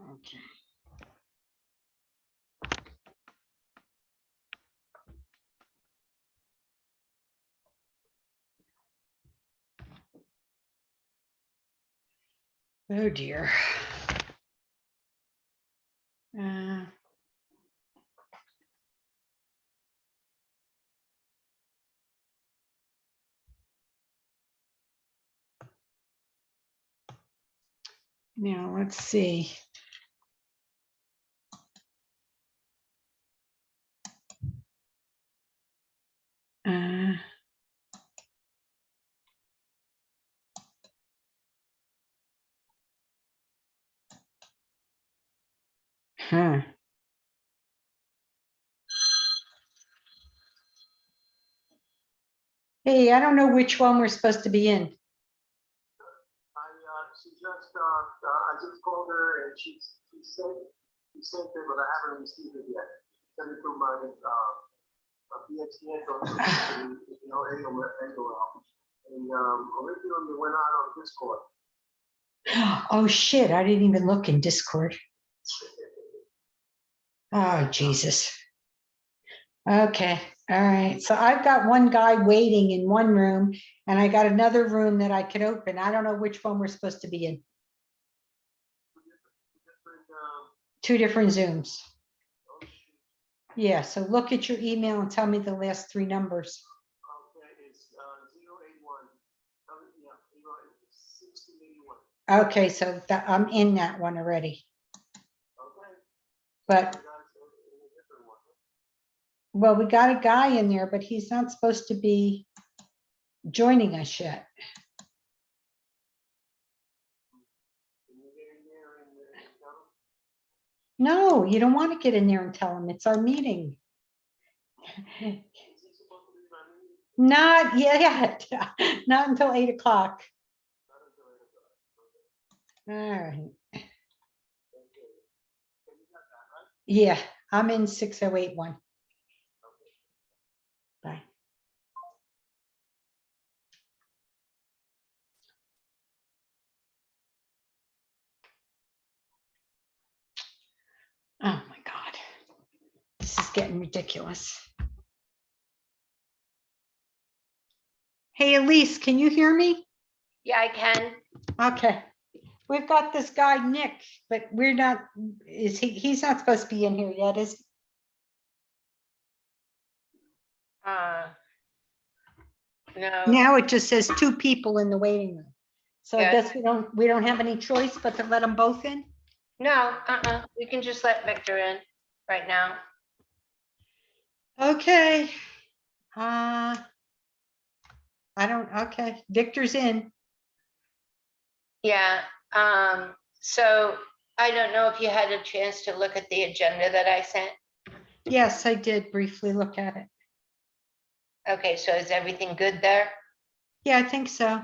Okay. Oh dear. Now let's see. Uh, huh. Hey, I don't know which one we're supposed to be in. I just called her and she sent it, but I haven't received it yet. Send it to my PXN, AOL. And originally went out on Discord. Oh shit, I didn't even look in Discord. Oh, Jesus. Okay, all right. So I've got one guy waiting in one room and I got another room that I could open. I don't know which one we're supposed to be in. Two different Zooms. Yeah, so look at your email and tell me the last three numbers. Okay, it's 081. Okay, so that, I'm in that one already. Okay. But, well, we got a guy in there, but he's not supposed to be joining us yet. No, you don't want to get in there and tell him it's our meeting. Not yet, not until 8 o'clock. All right. Yeah, I'm in 6081. Bye. Oh my God. This is getting ridiculous. Hey, Elise, can you hear me? Yeah, I can. Okay. We've got this guy, Nick, but we're not, he's not supposed to be in here yet, is he? No. Now it just says two people in the waiting room. So I Yeah. guess we don't have any choice but to let them both in? No, we can just let Victor in right now. Okay. Okay, Victor's in. Yeah, so I don't know if you had a chance to look at the agenda that I sent. Yes, I did briefly look at it. Okay, so is everything good there? Yeah, I think so.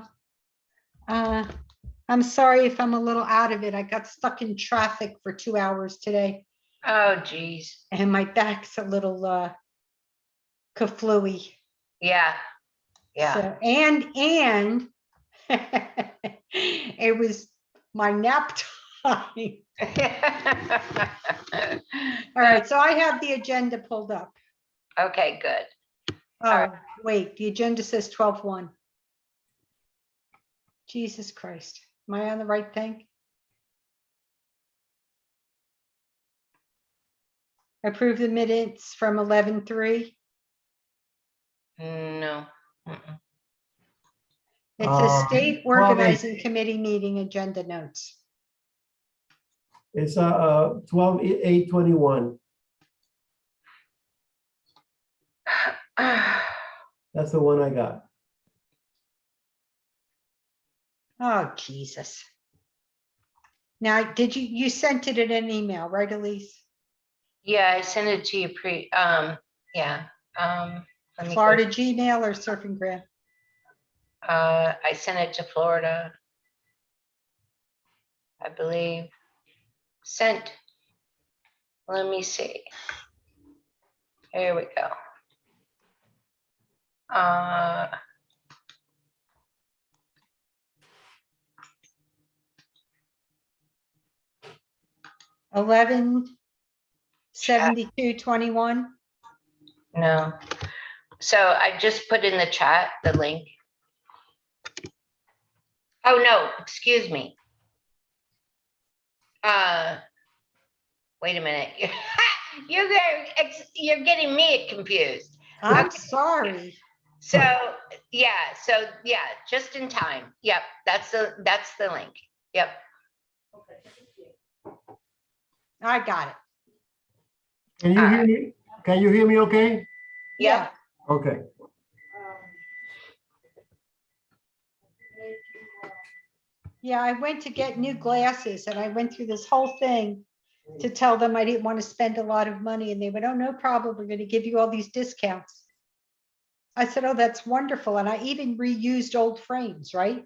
I'm sorry if I'm a little out of it. I got stuck in traffic for 2 hours today Oh, geez. and my back's a little kaflooey. Yeah, yeah. So, and it was my nap time. All right, so I have the agenda pulled up. Okay, good. Oh, right. wait, the agenda says 12:1. Jesus Christ, am I on the right thing? Approve the minutes from 11:3. No. Mm-mm. It's a state 12:8. organizing committee meeting agenda notes. It's 12/8/21. That's the one I got. Oh, Jesus. Now, you sent it in an email, right, Elise? Yeah, I sent it to you yeah. Let me go. Florida Gmail or Surfing Graham? I sent it to Florida, I believe. Sent. Let me see. Here we go. 11/72/21. No. So I just put in the chat the link. Oh, no, excuse me. Wait a minute. You're getting me confused. I'm Okay. sorry. So, yeah, just in time. Yep, that's the link. Yep. I got it. Can you hear me? Can you hear me okay? Yeah. Okay. Yeah, I went to get new glasses and I went through this whole thing to tell them I didn't want to spend a lot of money, and they went, oh, no problem. We're going to give you all these discounts. I said, oh, that's wonderful. And I even reused old frames, right?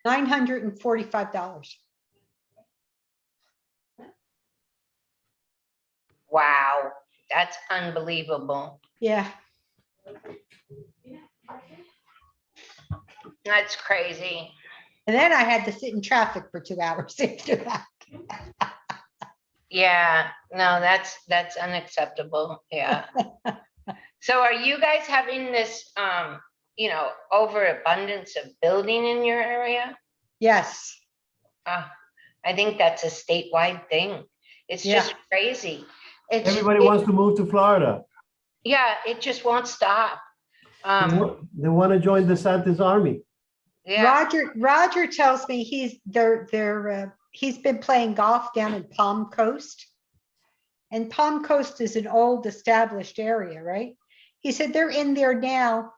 $945. Wow, that's unbelievable. Yeah. That's crazy. And then I had to sit in traffic for 2 hours after that. Yeah, no, that's unacceptable. Yeah. So are you guys having this, overabundance of building in your area? Yes. I think that's a statewide thing. It's Yeah. just crazy. Everybody wants to move to Florida. Yeah, it just won't stop. They want to join the Santa's army. Yeah. Roger tells me he's been playing golf down in Palm Coast. And Palm Coast is an old established area, right? He said they're in there now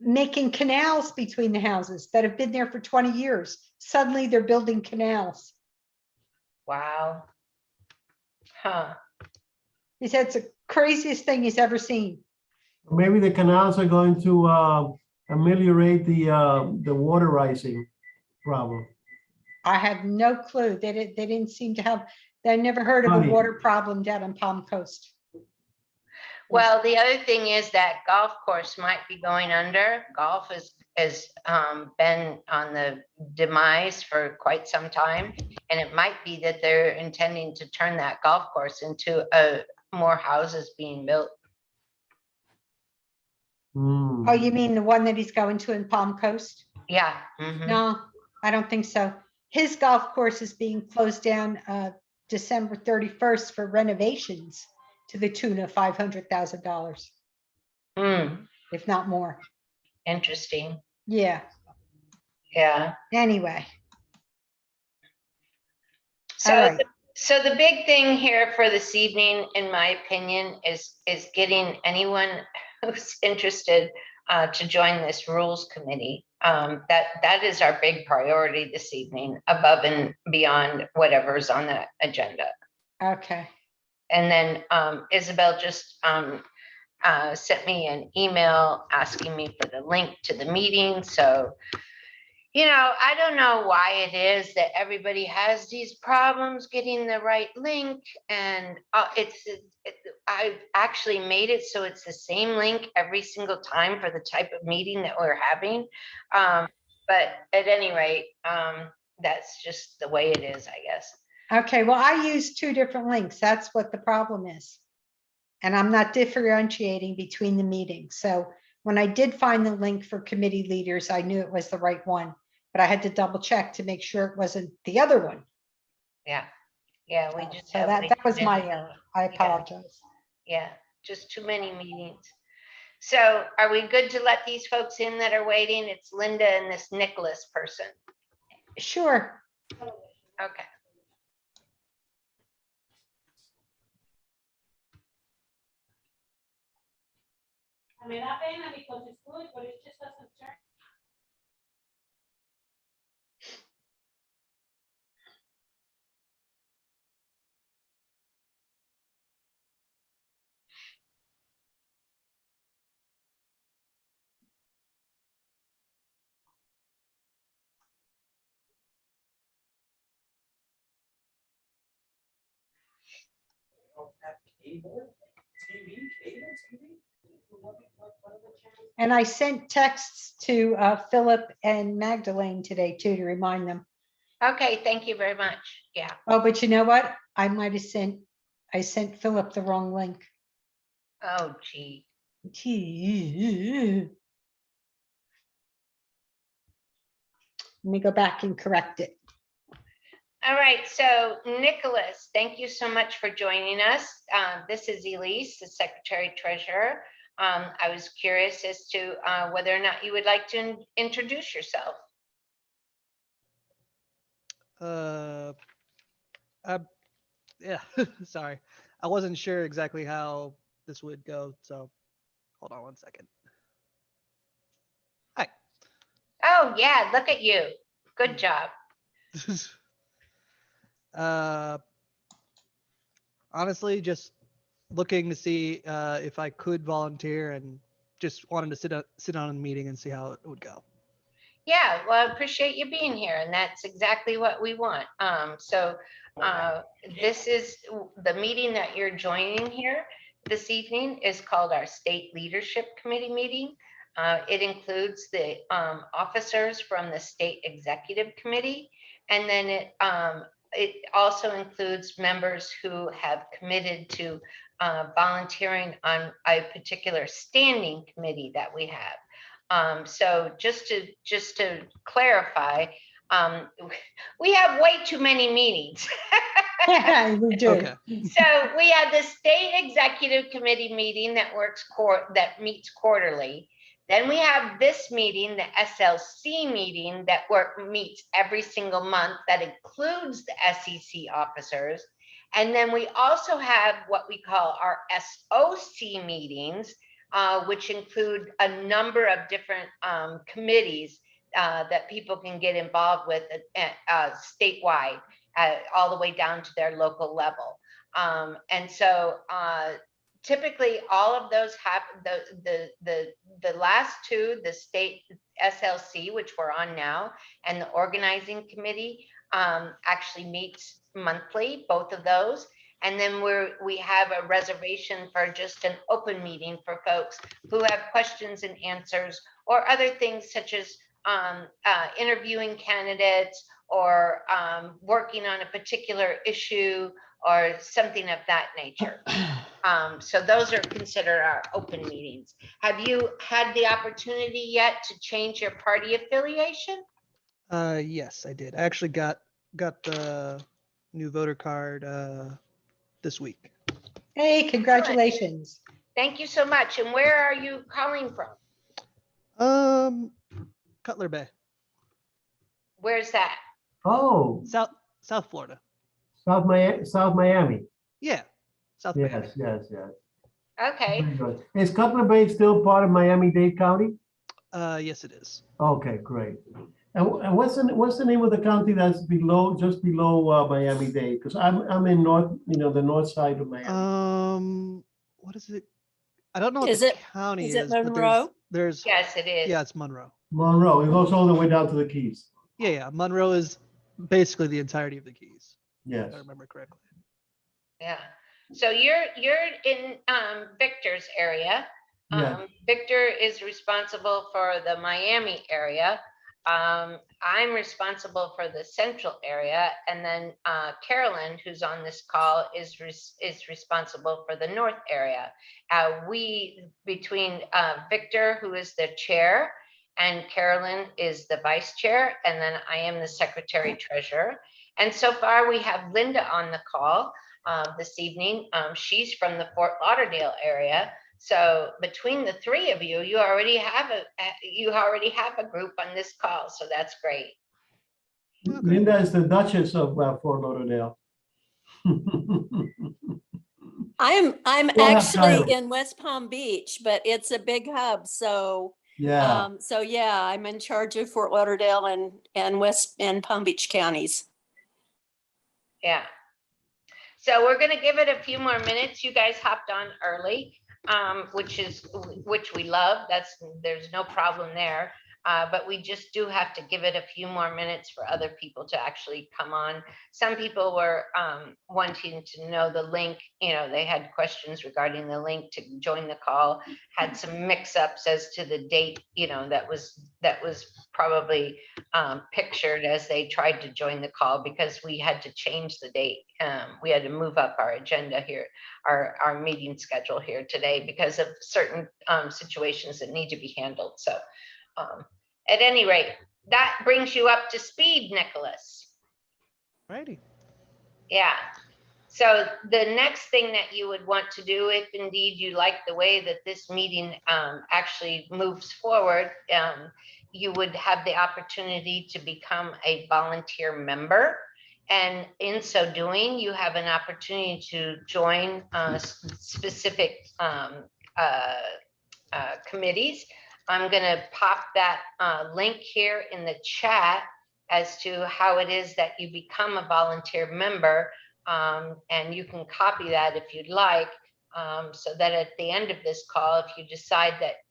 making canals between the houses that have been there for 20 years. Suddenly they're building canals. Wow. Huh. He said it's the craziest thing he's ever seen. Maybe the canals are going to ameliorate the water rising problem. I have no clue. They didn't seem to have, I never heard of a Funny. water problem down on Palm Coast. Well, the other thing is that golf course might be going under. Golf has been on the demise for quite some time. And it might be that they're intending to turn that golf course into more houses being built. Hmm. Oh, you mean the one that he's going to in Palm Coast? Yeah. Mhm. No, I don't think so. His golf course is being closed down December 31st for renovations to the tune of $500,000, if not more. Interesting. Yeah. Yeah. Anyway. So, All right. so the big thing here for this evening, in my opinion, is getting anyone who's interested to join this rules committee. That is our big priority this evening, above and beyond whatever's on the agenda. Okay. And then Isabel just sent me an email asking me for the link to the meeting. So, I don't know why it is that everybody has these problems getting the right link. And I've actually made it so it's the same link every single time for the type of meeting that we're having. But at any rate, that's just the way it is, I guess. Okay. Well, I use 2 different links. That's what the problem is. And I'm not differentiating between the meetings. So when I did find the link for committee leaders, I knew it was the right one, but I had to double check to make sure it wasn't the other one. Yeah. Yeah, we just So have way that was too my many. error. I apologize. Yeah, just too many meetings. So are we good to let these folks in that are waiting? It's Linda and this Nicholas person. Sure. Okay. Me da pena because it's good, but it just doesn't turn. And I sent texts to Philip and Magdalene today too, to remind them. Okay, thank you very much. Yeah. Oh, but you know what? I sent Philip the wrong link. Oh, gee. Let me go back and correct it. All right, so Nicholas, thank you so much for joining us. This is Elise, the Secretary Treasurer. I was curious as to whether or not you would like to introduce yourself. Yeah, sorry. I wasn't sure exactly how this would go, so hold on one second. Hi. Oh, yeah, look at you. Good job. uh, Honestly, just looking to see if I could volunteer and just wanted to sit on a meeting and see how it would go. Yeah, well, I appreciate you being here, and that's exactly what we want. This is the meeting that you're joining here this evening is called our State Leadership Committee meeting. It includes the officers from the State Executive Committee, and then it also includes members who have committed to volunteering on a particular standing committee that we have. So just to clarify, we have way too many meetings. We do. Okay. So we have the State Executive Committee meeting that that meets quarterly. Then we have this meeting, the SLC meeting that meets every single month that includes the SEC officers. And then we also have what we call our SOC meetings, which include a number of different committees that people can get involved with statewide, all the way down to their local level. And so typically all of those have the last two, the state SLC, which we're on now, and the organizing committee actually meets monthly, both of those. And then we have a reservation for just an open meeting for folks who have questions and answers or other things such as interviewing candidates or working on a particular issue or something of that nature. So those are considered our open meetings. Have you had the opportunity yet to change your party affiliation? Yes, I did. I actually got the new voter card this week. Hey, congratulations. Thank you so much. And where are you calling from? Cutler Bay, Where's that? Oh, South Florida. South Miami. Yeah, South Yes, Miami. yes. Okay. Very good. Is Cutler Bay still part of Miami-Dade County? Yes, it is. Okay, great. And what's the name of the county that's just below Miami-Dade? Because I'm in the north side of Miami. What is it? I don't know what Is the it- county is it is, but Monroe? there's Yes, it is. yeah, it's Monroe. Monroe. It goes all the way down to the Keys. Yeah. Monroe is basically the entirety of the Keys, Yes. if I remember correctly. Yeah. So you're in Victor's area. Yeah. Victor is responsible for the Miami area. I'm responsible for the central area, and then Carolyn, who's on this call, is responsible for the north area. Between Victor, who is the chair, and Carolyn is the vice chair, and then I am the secretary treasurer. And so far, we have Linda on the call this evening. She's from the Fort Lauderdale area. So between the three of you, you already have a group on this call. So that's great. Okay. Linda is the Duchess of Fort Lauderdale. I'm have actually title. in West Palm Beach, but it's a big hub, so Yeah. so yeah, I'm in charge of Fort Lauderdale and West and Palm Beach counties. Yeah. So we're going to give it a few more minutes. You guys hopped on early, which we love. There's no problem there. But we just do have to give it a few more minutes for other people to actually come on. Some people were wanting to know the link, they had questions regarding the link to join the call, had some mix-ups as to the date, that was probably pictured as they tried to join the call, because we had to change the date. We had to move up our agenda here, our meeting schedule here today, because of certain situations that need to be handled. So at any rate, that brings you up to speed, Nicholas. Righty. Yeah. So the next thing that you would want to do, if indeed you like the way that this meeting actually moves forward, you would have the opportunity to become a volunteer member. And in so doing, you have an opportunity to join specific committees. I'm going to pop that link here in the chat as to how it is that you become a volunteer member. And you can copy that if you'd like, so that at the end of this call, if you decide that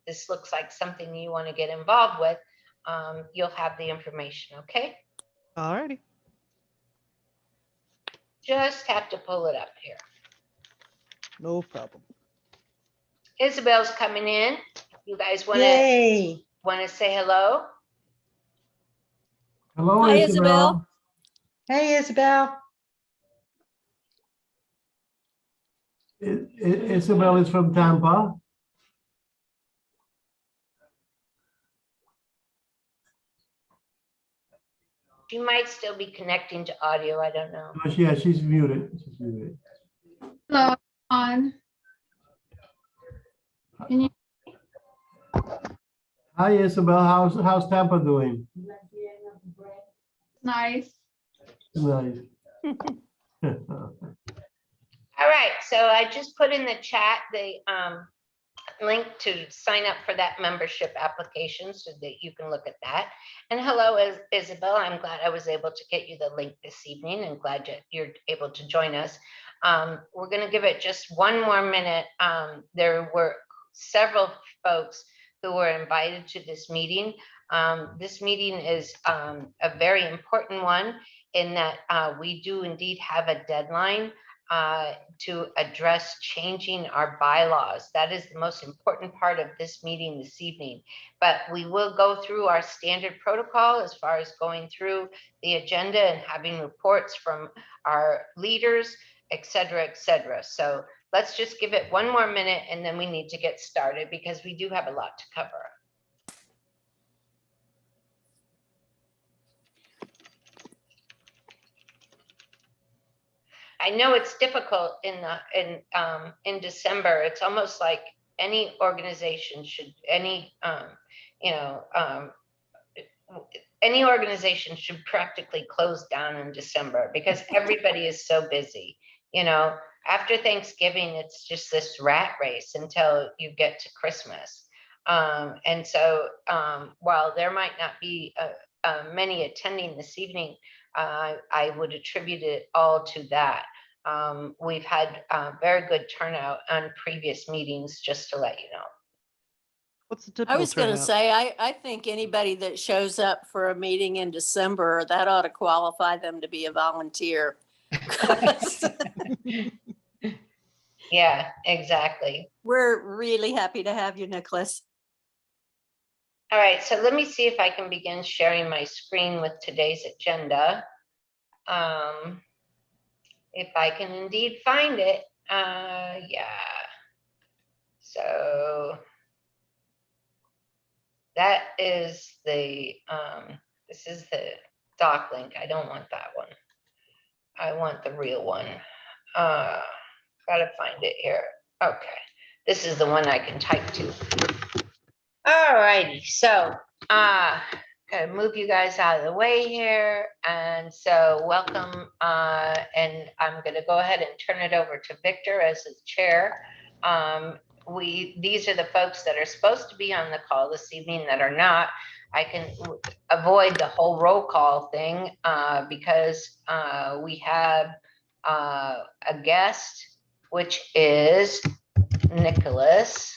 this looks like something you want to get involved with, you'll have the information, okay? Alrighty. Just have to pull it up here. No problem. Isabel's coming in. You guys want Yay. to say hello? Hello, Hi, Isabel. Isabel. Hey, Isabel. Isabel is from Tampa. She might still be connecting to audio. I don't know. Oh, yeah, she's muted. She's muted. Hello, on. Can you, Hi, Isabel. How's Tampa doing? nice. Nice. All right, so I just put in the chat the link to sign up for that membership application so that you can look at that. And hello, Isabel. I'm glad I was able to get you the link this evening, and glad you're able to join us. We're going to give it just one more minute. There were several folks who were invited to this meeting. This meeting is a very important one in that we do indeed have a deadline to address changing our bylaws. That is the most important part of this meeting this evening. But we will go through our standard protocol as far as going through the agenda and having reports from our leaders, et cetera, et cetera. So let's just give it one more minute and then we need to get started, because we do have a lot to cover. I know it's difficult in December. It's almost like any organization should, any organization should practically close down in December, because everybody is so busy. After Thanksgiving, it's just this rat race until you get to Christmas. And so while there might not be many attending this evening, I would attribute it all to that. We've had very good turnout on previous meetings, just to let you know. What's the typical I was going to turnout? say, I think anybody that shows up for a meeting in December, that ought to qualify them to be a volunteer. Yeah, exactly. We're really happy to have you, Nicholas. All right, so let me see if I can begin sharing my screen with today's agenda. If I can indeed find it, yeah. So that is the, this is the doc link. I don't want that one. I want the real one. Gotta find it here. Okay, this is the one I can type to. All righty, so gotta move you guys out of the way here. And so welcome, and I'm gonna go ahead and turn it over to Victor as the chair. These are the folks that are supposed to be on the call this evening that are not. I can avoid the whole roll call thing because we have a guest, which is Nicholas.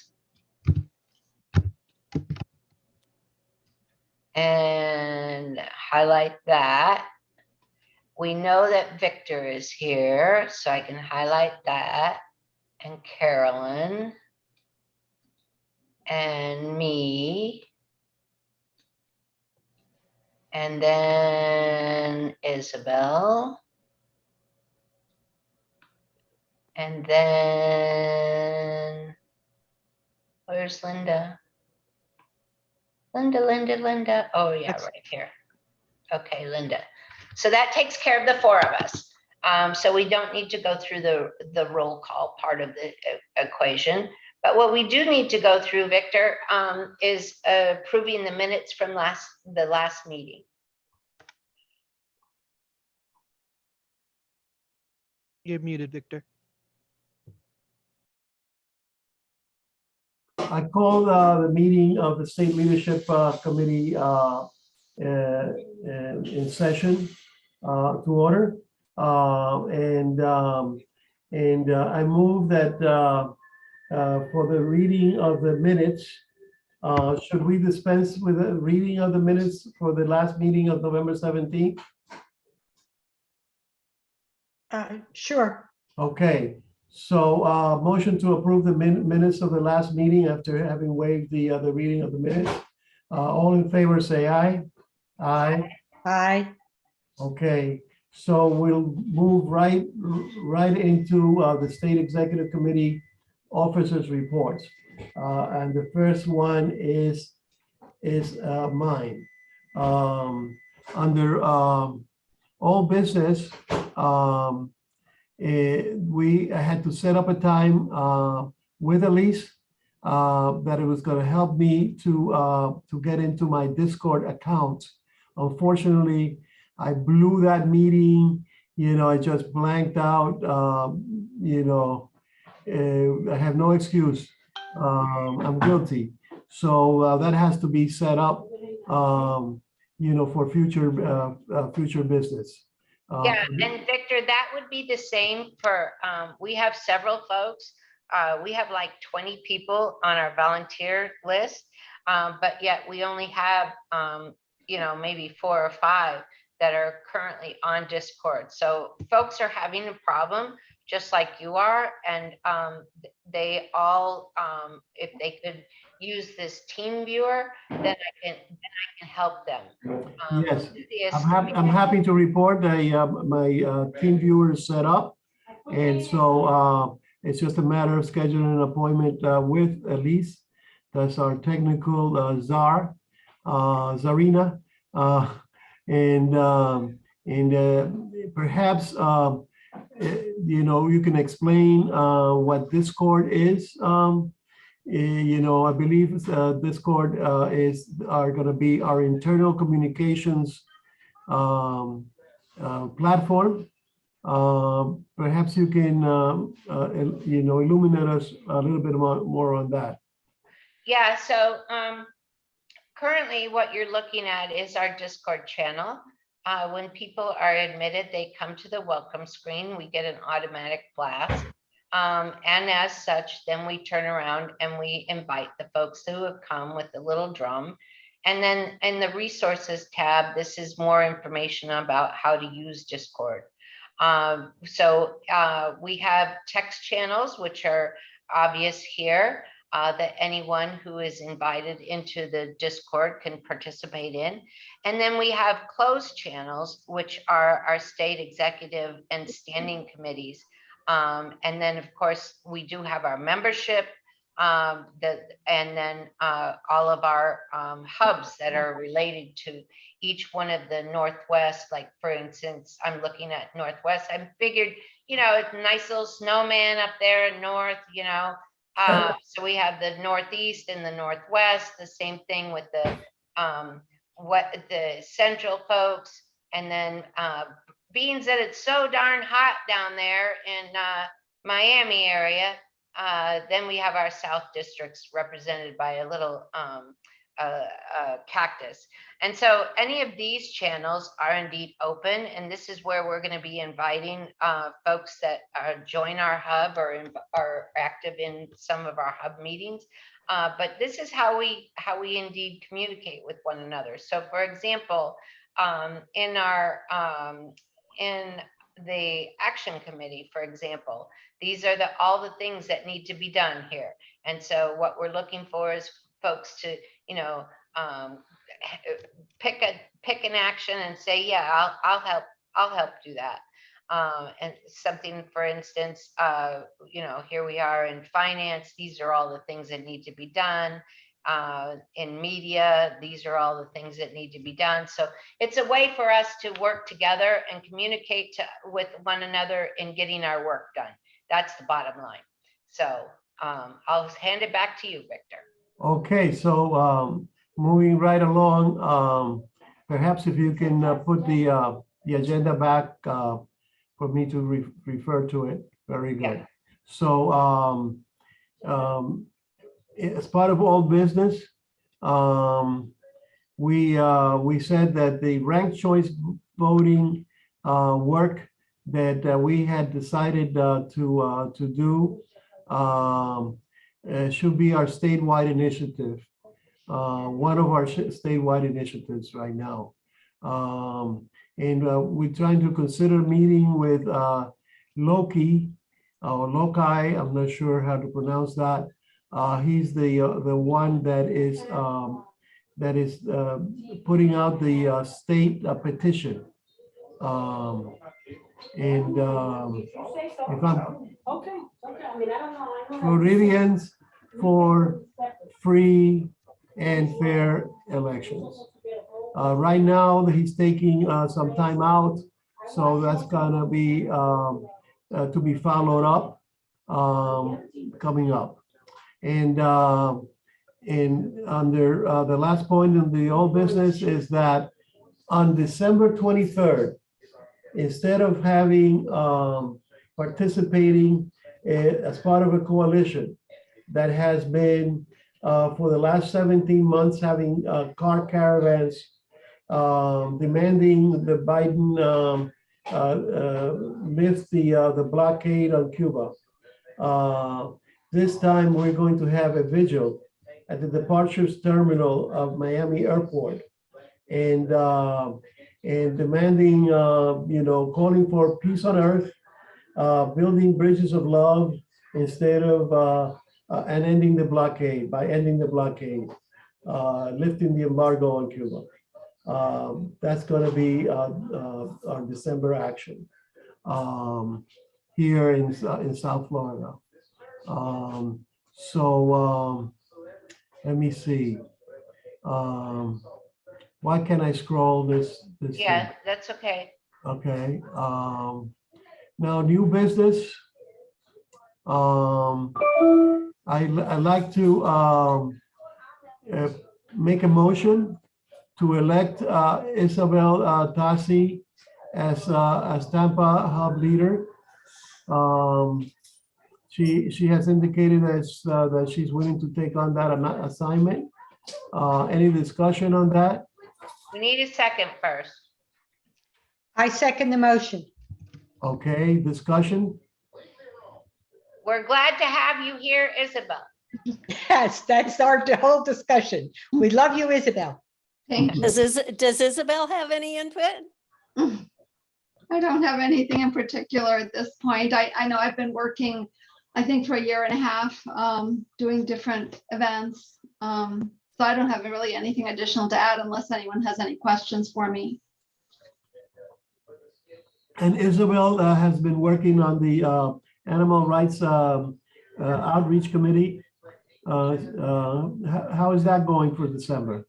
and highlight that. We know that Victor is here, so I can highlight that, and Carolyn, and me, and then Isabel, and then where's Linda? Linda. Oh yeah, Ex- right here. Okay, Linda. So that takes care of the four of us. So we don't need to go through the roll call part of the equation. But what we do need to go through, Victor, is approving the minutes from the last meeting. You're muted, Victor. I called the meeting of the State Leadership Committee in session to order. I move that for the reading of the minutes, should we dispense with the reading of the minutes for the last meeting of November 17th? Sure. Okay, so motion to approve the minutes of the last meeting after having waived the reading of the minutes. All in favor, say aye. Aye. Aye. Okay, so we'll move right into the State Executive Committee officers' reports. And the first one is mine. Under all business, we had to set up a time with Elise that it was going to help me to get into my Discord account. Unfortunately, I blew that meeting. I just blanked out. I have no excuse. I'm guilty. So that has to be set up, for future business. Yeah, and Victor, that would be the same for, we have several folks. We have like 20 people on our volunteer list, but yet we only have, maybe 4 or 5 that are currently on Discord. So folks are having a problem, just like you are, and they all, if they could use this team viewer, then I can help them. Yes, Yes. I'm happy to report that my team viewer is set up. And so it's just a matter of scheduling an appointment with Elise. That's our technical Zarina. Perhaps, you can explain what Discord is. I believe Discord are going to be our internal communications platform. Perhaps you can, illuminate us a little bit more on that. Yeah, so currently what you're looking at is our Discord channel. When people are admitted, they come to the welcome screen. We get an automatic blast. And as such, then we turn around and we invite the folks who have come with the little drum. And then in the resources tab, this is more information about how to use Discord. So we have text channels, which are obvious here, that anyone who is invited into the Discord can participate in. And then we have closed channels, which are our state executive and standing committees. And then, of course, we do have our membership, and then all of our hubs that are related to each one of the Northwest. Like, for instance, I'm looking at Northwest. I figured, it's a nice little snowman up there in North, so we have the Northeast and the Northwest, the same thing with the Central folks. And then being that it's so darn hot down there in Miami area, then we have our South districts represented by a little cactus. And so any of these channels are indeed open, and this is where we're going to be inviting folks that join our hub or are active in some of our hub meetings. But this is how we indeed communicate with one another. So, for example, in the action committee, for example, these are all the things that need to be done here. And so what we're looking for is folks to, pick an action and say, yeah, I'll help do that. And something, for instance, here we are in finance. These are all the things that need to be done. In media, these are all the things that need to be done. So it's a way for us to work together and communicate with one another in getting our work done. That's the bottom line. So I'll hand it back to you, Victor. Okay, so moving right along, perhaps if you can put the agenda back for me to refer to it. Very good. Yeah. So as part of all business, we said that the ranked choice voting work that we had decided to do should be our statewide initiative, one of our statewide initiatives right now. And we're trying to consider meeting with Loki, or Loki, I'm not sure how to pronounce that. He's the one that is putting out the state petition. And if I'm Okay, I mean, I don't know. Floridians for free and fair elections. Right now, he's taking some time out, so that's gonna be to be followed up coming up. And under the last point in the old business is that on December 23rd, instead of having participating as part of a coalition that has been for the last 17 months having car caravans demanding the Biden lift the blockade on Cuba. This time we're going to have a vigil at the departures terminal of Miami Airport, and demanding, calling for peace on earth, building bridges of love instead of and ending the blockade, lifting the embargo on Cuba. That's going to be our December action here in South Florida. Let me see. Why can't I scroll this? Yeah, thing? that's okay. Okay. Now, new business. I'd like to make a motion to elect Isabel Tassi as Tampa Hub leader. She has indicated that she's willing to take on that assignment. Any discussion on that? We need a second first. I second the motion. Okay, discussion. We're glad to have you here, Isabel. Yes, that's our whole discussion. We love you, Isabel. Thank you. Does Isabel have any input? I don't have anything in particular at this point. I know I've been working, I think, for a year and a half, doing different events. So I don't have really anything additional to add unless anyone has any questions for me. And Isabel has been working on the Animal Rights Outreach Committee. How is that going for December?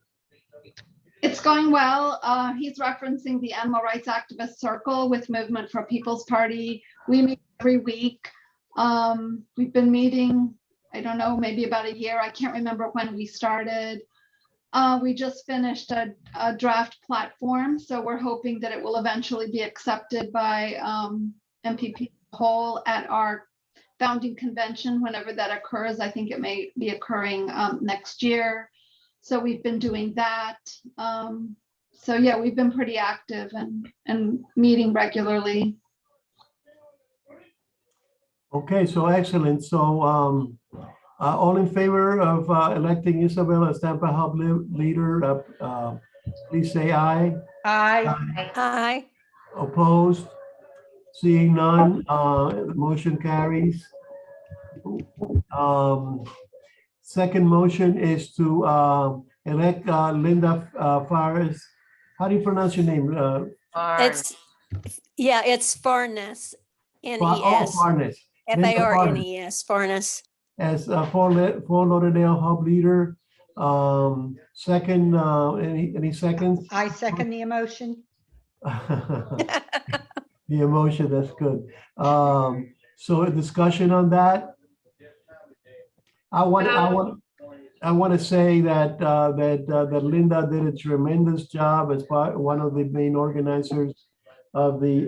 It's going well. He's referencing the Animal Rights Activist Circle with Movement for People's Party. We meet every week. We've been meeting, I don't know, maybe about a year. I can't remember when we started. We just finished a draft platform, so we're hoping that it will eventually be accepted by MPP whole at our founding convention, whenever that occurs. I think it may be occurring next year. So we've been doing that. So yeah, we've been pretty active and meeting regularly. Okay, so excellent. So all in favor of electing Isabel as Tampa Hub leader, please say aye. Aye. Hi. Opposed? Seeing none, the motion carries. Second motion is to elect Linda Fares. How do you pronounce your name? It's, yeah, it's Farnes, Oh, N-E-S, Farnes. Linda F-A-R-N-E-S, Farnes. As Fort Lauderdale Hub leader. Second, any seconds? I second the emotion. The emotion, that's good. So a discussion on that. I want to say that that Linda did a tremendous job as one of the main organizers of the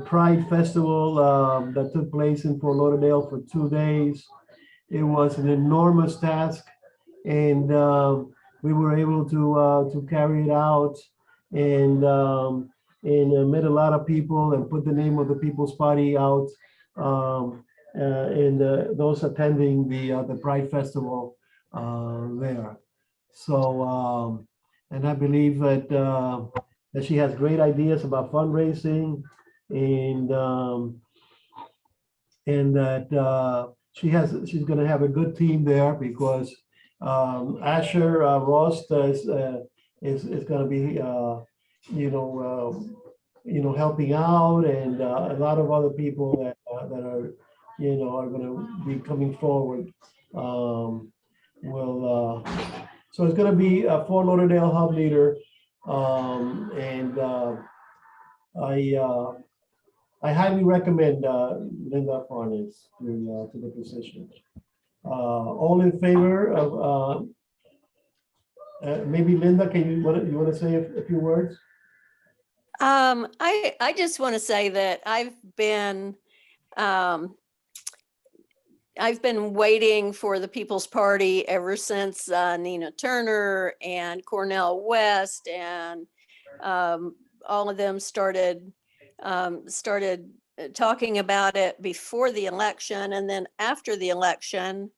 Pride Festival that took place in Fort Lauderdale for 2 days. It was an enormous task, and we were able to carry it out, and met a lot of people and put the name of the People's Party out, and those attending the Pride Festival there. So, and I believe that she has great ideas about fundraising, and that she's going to have a good team there, because Asher Rost is going to be helping out, and a lot of other people that are are going to be coming forward. So it's going to be a Fort Lauderdale Hub leader, and I highly recommend Linda Farnes to the position. All in favor of, maybe Linda, you want to say a few words? I just want to say that I've been waiting for the People's Party ever since Nina Turner and Cornel West and all of them started talking about it before the election, and then after the election,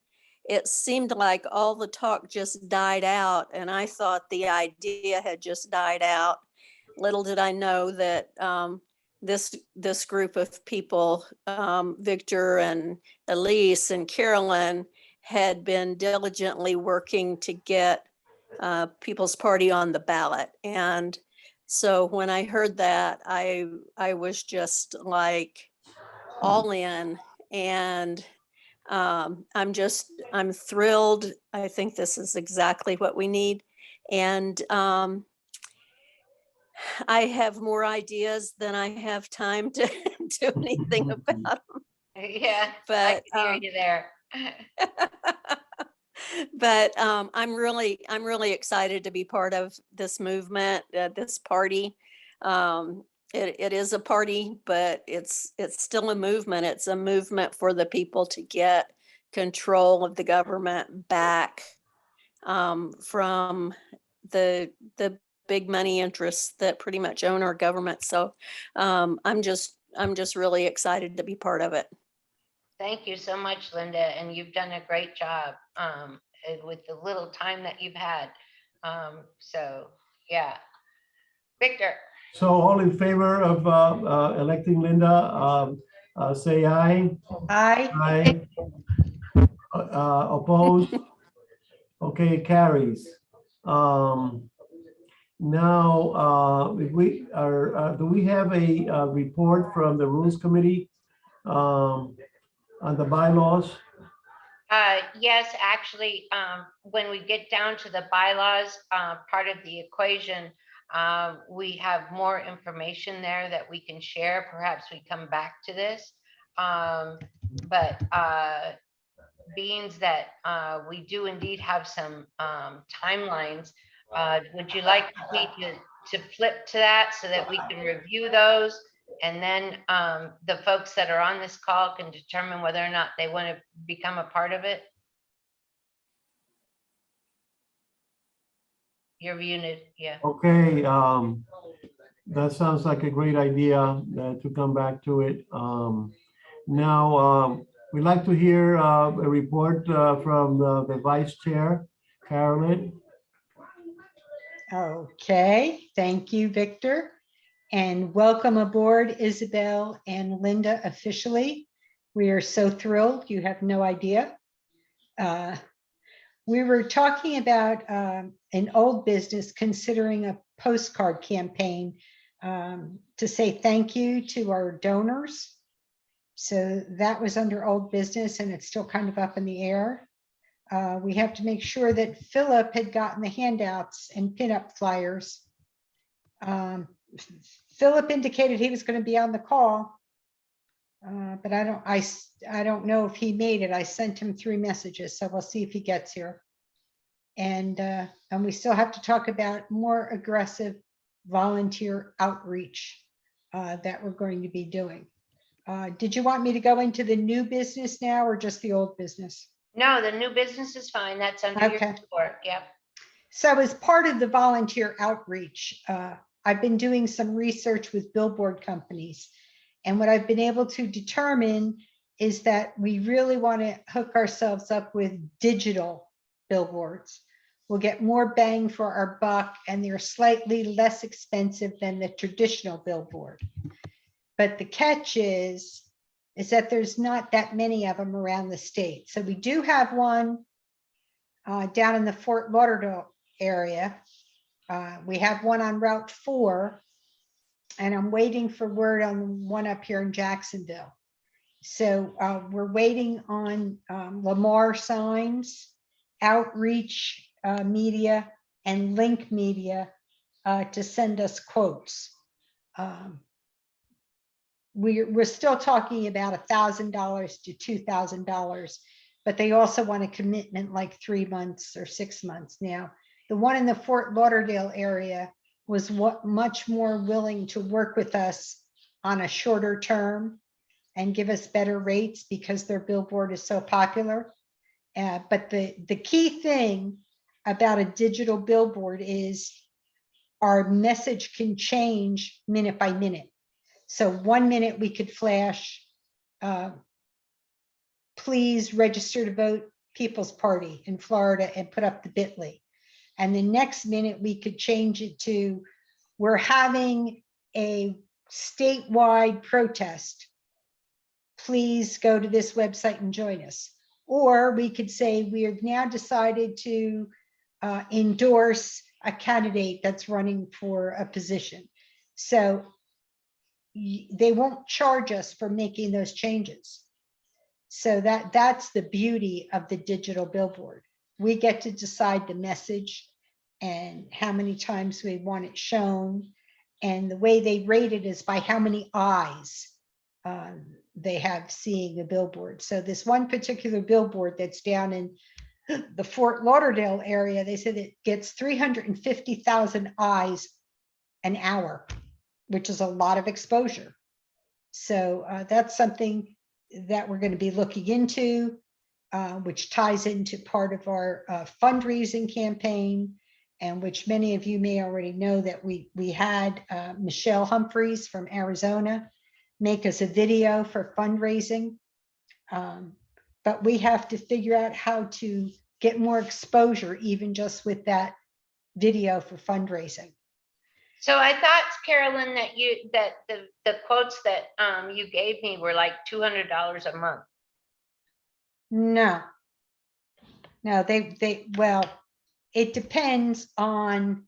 it seemed like all the talk just died out, and I thought the idea had just died out. Little did I know that this group of people, Victor and Elise and Carolyn, had been diligently working to get People's Party on the ballot. And so when I heard that, I was just like all in, and I'm thrilled. I think this is exactly what we need. And I have more ideas than I have time to do anything about them. Yeah, I But can hear you there. but I'm really excited to be part of this movement, this party. It is a party, but it's still a movement. It's a movement for the people to get control of the government back from the big money interests that pretty much own our government. So I'm just really excited to be part of it. Thank you so much, Linda, and you've done a great job with the little time that you've had. So yeah, Victor. So all in favor of electing Linda, say aye. Aye. Aye. Opposed? Okay, it carries. Now, if we are, do we have a report from the Rules Committee on the bylaws? Yes, actually, when we get down to the bylaws, part of the equation, we have more information there that we can share. Perhaps we come back to this. But being that we do indeed have some timelines, would you like me to flip to that so that we can review those? And then the folks that are on this call can determine whether or not they want to become a part of it? You're muted, yeah. Okay, that sounds like a great idea to come back to it. Now, we'd like to hear a report from the Vice Chair, Carolyn. Okay, thank you, Victor. And welcome aboard, Isabel and Linda officially. We are so thrilled, you have no idea. We were talking about an old business considering a postcard campaign to say thank you to our donors. So that was under old business and it's still kind of up in the air. We have to make sure that Philip had gotten the handouts and pinup flyers. Philip indicated he was going to be on the call, but I don't know if he made it. I sent him 3 messages, so we'll see if he gets here. And we still have to talk about more aggressive volunteer outreach that we're going to be doing. Did you want me to go into the new business now or just the old business? No, the new business is fine. That's under your Okay. report. Yep. So as part of the volunteer outreach, I've been doing some research with billboard companies. And what I've been able to determine is that we really want to hook ourselves up with digital billboards. We'll get more bang for our buck and they're slightly less expensive than the traditional billboard. But the catch is that there's not that many of them around the state. So we do have one down in the Fort Lauderdale area. We have one on Route 4, and I'm waiting for word on one up here in Jacksonville. So we're waiting on Lamar Signs, Outreach Media, and Link Media to send us quotes. We're still talking about $1,000 to $2,000, but they also want a commitment like 3 months or 6 months. Now, the one in the Fort Lauderdale area was much more willing to work with us on a shorter term and give us better rates because their billboard is so popular. But the key thing about a digital billboard is our message can change minute by minute. So 1 minute we could flash, please register to vote People's Party in Florida and put up the bit.ly. And the next minute we could change it to, we're having a statewide protest. Please go to this website and join us. Or we could say, we have now decided to endorse a candidate that's running for a position. So they won't charge us for making those changes. So that's the beauty of the digital billboard. We get to decide the message and how many times we want it shown. And the way they rate it is by how many eyes they have seeing the billboard. So this one particular billboard that's down in the Fort Lauderdale area, they said it gets 350,000 eyes an hour, which is a lot of exposure. So that's something that we're going to be looking into, which ties into part of our fundraising campaign, and which many of you may already know that we had Michelle Humphreys from Arizona make us a video for fundraising. But we have to figure out how to get more exposure, even just with that video for fundraising. So I thought, Carolyn, that the quotes that you gave me were like $200 a month. No, well, it depends on,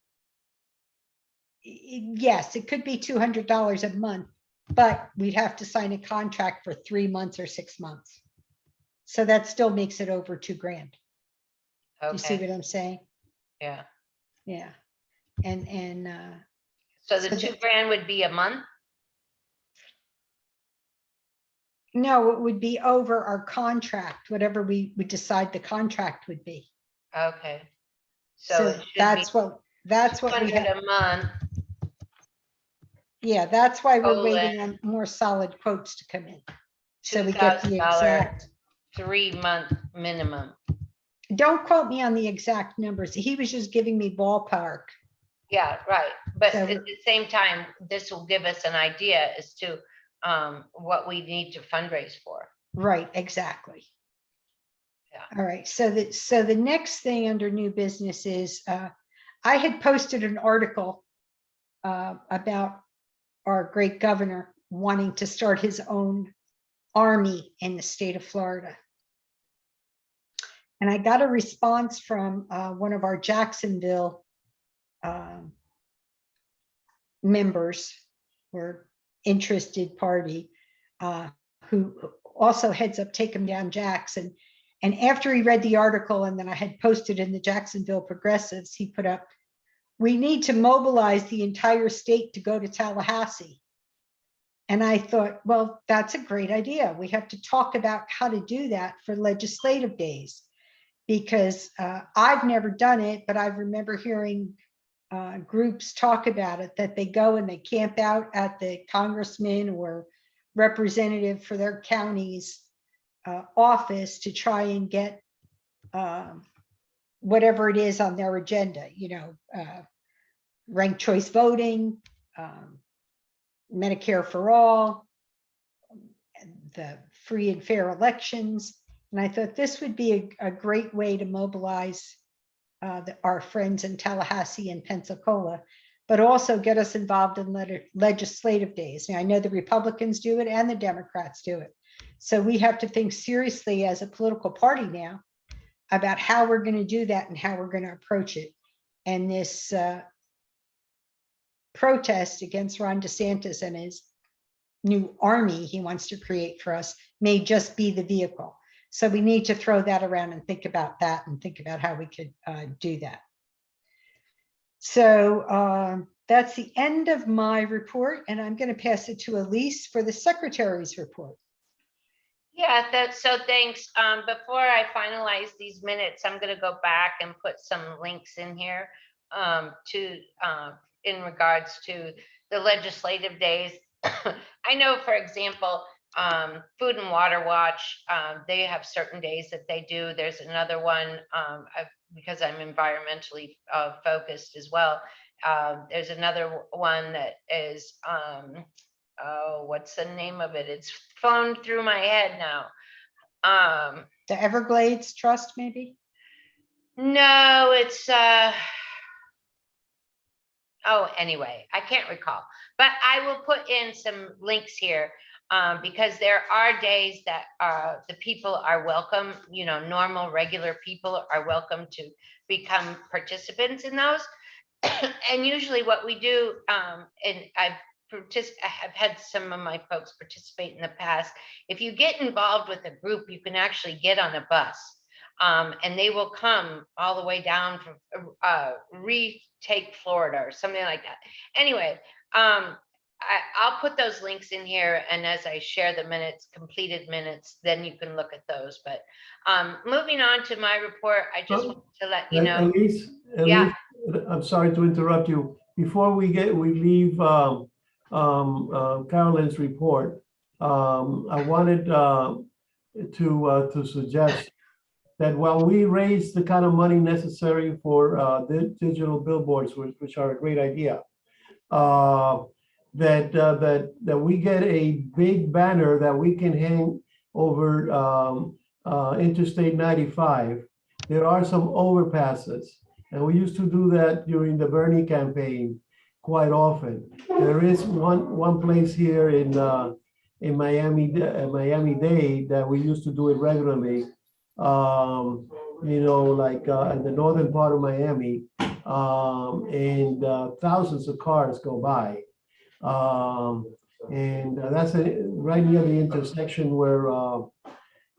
yes, it could be $200 a month, but we'd have to sign a contract for 3 months or 6 months. So that still makes it over $2,000. You see Okay, what I'm saying? yeah. Yeah. And So the So $2,000 would be a month? no, it would be over our contract, whatever we would decide the contract would be. Okay. So So it should that's be what we 200 have. a month. Yeah, that's why we're Oh, waiting on more solid quotes to come in. So we get the $2,000 exact, 3-month minimum. don't quote me on the exact numbers. He was just giving me ballpark. Yeah, right. But So- at the same time, this will give us an idea as to what we need to fundraise for. Right, exactly. Yeah. All right, so the next thing under new business is, I had posted an article about our great governor wanting to start his own army in the state of Florida. And I got a response from one of our Jacksonville members, or interested party, who also heads up Take 'em Down Jackson. And after he read the article, and then I had posted in the Jacksonville Progressives, he put up, "We need to mobilize the entire state to go to Tallahassee." And I thought, well, that's a great idea. We have to talk about how to do that for legislative days, because I've never done it, but I remember hearing groups talk about it, that they go and they camp out at the congressman or representative for their county's office to try and get whatever it is on their agenda, ranked choice voting, Medicare for all, the free and fair elections. And I thought this would be a great way to mobilize our friends in Tallahassee and Pensacola, but also get us involved in legislative days. Now, I know the Republicans do it and the Democrats do it. So we have to think seriously as a political party now about how we're going to do that and how we're going to approach it. And this protest against Ron DeSantis and his new army he wants to create for us may just be the vehicle. So we need to throw that around and think about that and think about how we could do that. So that's the end of my report, and I'm going to pass it to Elise for the secretary's report. Yeah, so thanks. Before I finalize these minutes, I'm going to go back and put some links in here in regards to the legislative days. I know, for example, Food and Water Watch, they have certain days that they do. There's another one, because I'm environmentally focused as well. There's another one that is, oh, what's the name of it? It's flown through my head now. The Everglades Trust, maybe? No, it's, oh, anyway, I can't recall, but I will put in some links here. Because there are days that the people are welcome, normal, regular people are welcome to become participants in those. And usually what we do, and I have had some of my folks participate in the past, if you get involved with a group, you can actually get on a bus, and they will come all the way down from retake Florida or something like that. Anyway, I'll put those links in here, and as I share the minutes, completed minutes, then you can look at those. But moving on to my report, I just wanted to let you know. Elise, Yeah. I'm sorry to interrupt you. Before we leave Carolyn's report, I wanted to suggest that while we raise the kind of money necessary for the digital billboards, which are a great idea, that we get a big banner that we can hang over Interstate 95. There are some overpasses, and we used to do that during the Bernie campaign quite often. There is one place here in Miami-Dade that we used to do it regularly. Like in the northern part of Miami, and thousands of cars go by. And that's right near the intersection where,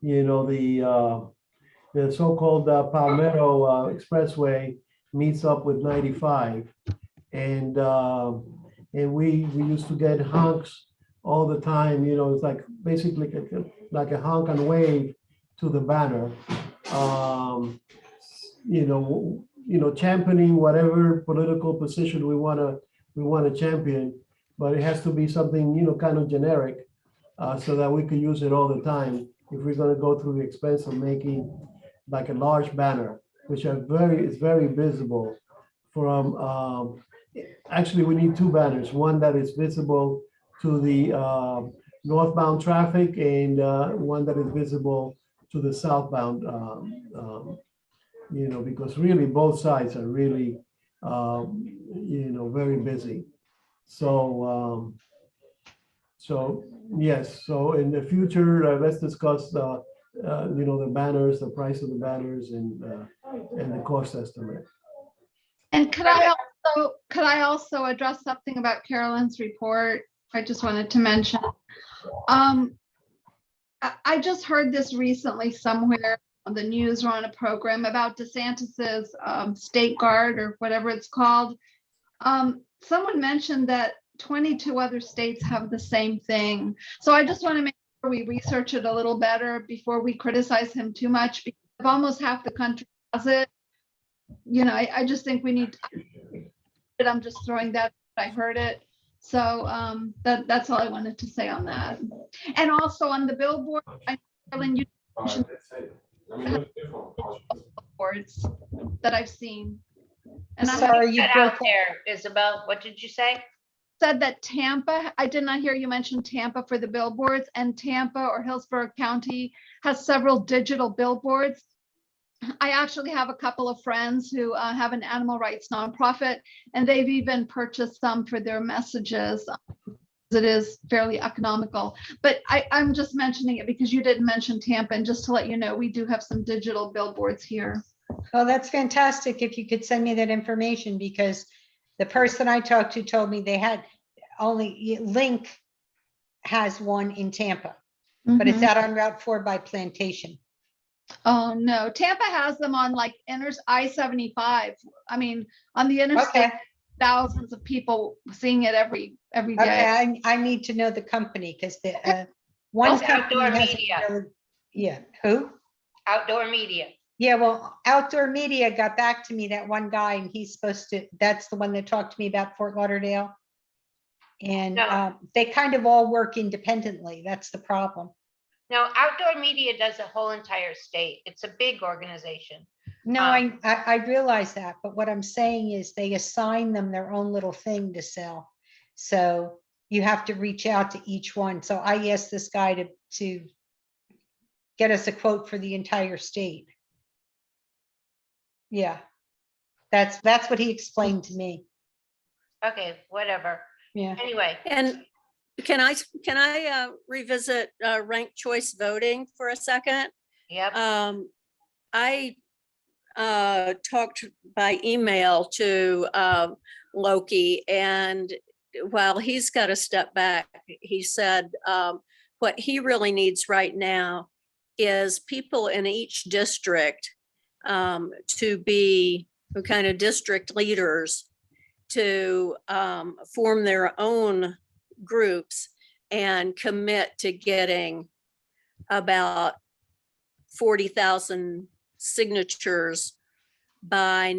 the so-called Palmetto Expressway meets up with 95. And we used to get honks all the time. It's like basically like a honk and wave to the banner. Championing whatever political position we want to champion, but it has to be something kind of generic, so that we could use it all the time if we're going to go through the expense of making like a large banner, which is very visible from, actually, we need two banners, one that is visible to the northbound traffic and one that is visible to the southbound, because really both sides are really, very busy. So yes, so in the future, let's discuss, the banners, the price of the banners and the cost estimate. And could I also address something about Carolyn's report? I just wanted to mention. I just heard this recently somewhere on the news or on a program about DeSantis's state guard or whatever it's called. Someone mentioned that 22 other states have the same thing. So I just want to make sure we research it a little better before we criticize him too much, because almost half the country has it. I just think we need to, I'm just throwing that, I heard it. So that's all I wanted to say on that. And also on the billboard, you mentioned billboards that I've seen. And I Sorry, you Get broke out up. there, Isabel. What did you say? said that Tampa, I did not hear you mention Tampa for the billboards, and Tampa or Hillsborough County has several digital billboards. I actually have a couple of friends who have an animal rights nonprofit, and they've even purchased some for their messages. It is fairly economical, but I'm just mentioning it because you didn't mention Tampa, and just to let you know, we do have some digital billboards here. Oh, that's fantastic. If you could send me that information, because the person I talked to told me they had only Link has one in Tampa, but it's Mhm. out on Route 4 by Plantation. Oh, no, Tampa has them on like I-75. I mean, on the interstate, Okay, thousands of people seeing it every day. okay, I need to know the company, because the one What's company Outdoor has Media? yeah, who? Outdoor Media. Yeah, well, Outdoor Media got back to me, that one guy, and he's supposed to, that's the one that talked to me about Fort Lauderdale. And No. they kind of all work independently. That's the problem. No, Outdoor Media does a whole entire state. It's a big organization. No, I realize that, but what I'm saying is they assign them their own little thing to sell. So you have to reach out to each one. So I asked this guy to get us a quote for the entire state. Yeah, that's what he explained to me. Okay, whatever. Yeah. Anyway, And can I revisit ranked choice voting for a second? yep. I talked by email to Loki, and while he's got to step back, he said what he really needs right now is people in each district to be kind of district leaders to form their own groups and commit to getting about 40,000 signatures by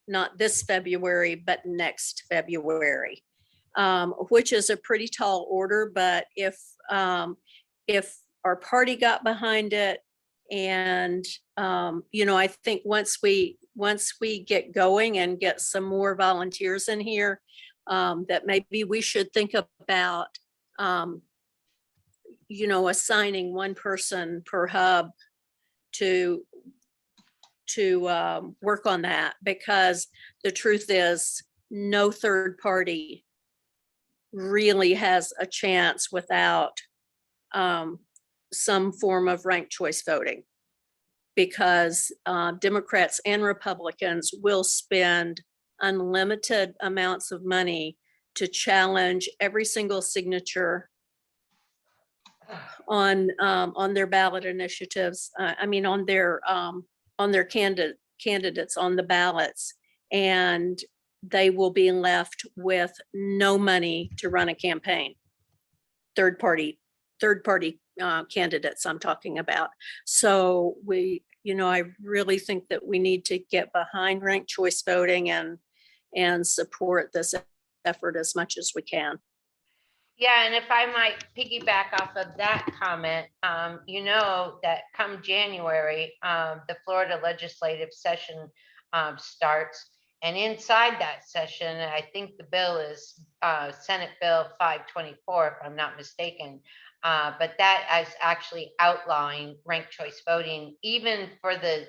not this February, but next February, which is a pretty tall order. But if our party got behind it, and I think once we get going and get some more volunteers in here, that maybe we should think about assigning one person per hub to work on that, because the truth is no third party really has a chance without some form of ranked choice voting, because Democrats and Republicans will spend unlimited amounts of money to challenge every single signature on their ballot initiatives. On their candidates on the ballots, and they will be left with no money to run a campaign. Third party candidates I'm talking about. So I really think that we need to get behind ranked choice voting and support this effort as much as we can. Yeah, and if I might piggyback off of that comment, you know that come January, the Florida legislative session starts. And inside that session, I think the bill is Senate Bill 524, if I'm not mistaken. But that is actually outlawing ranked choice voting, even for the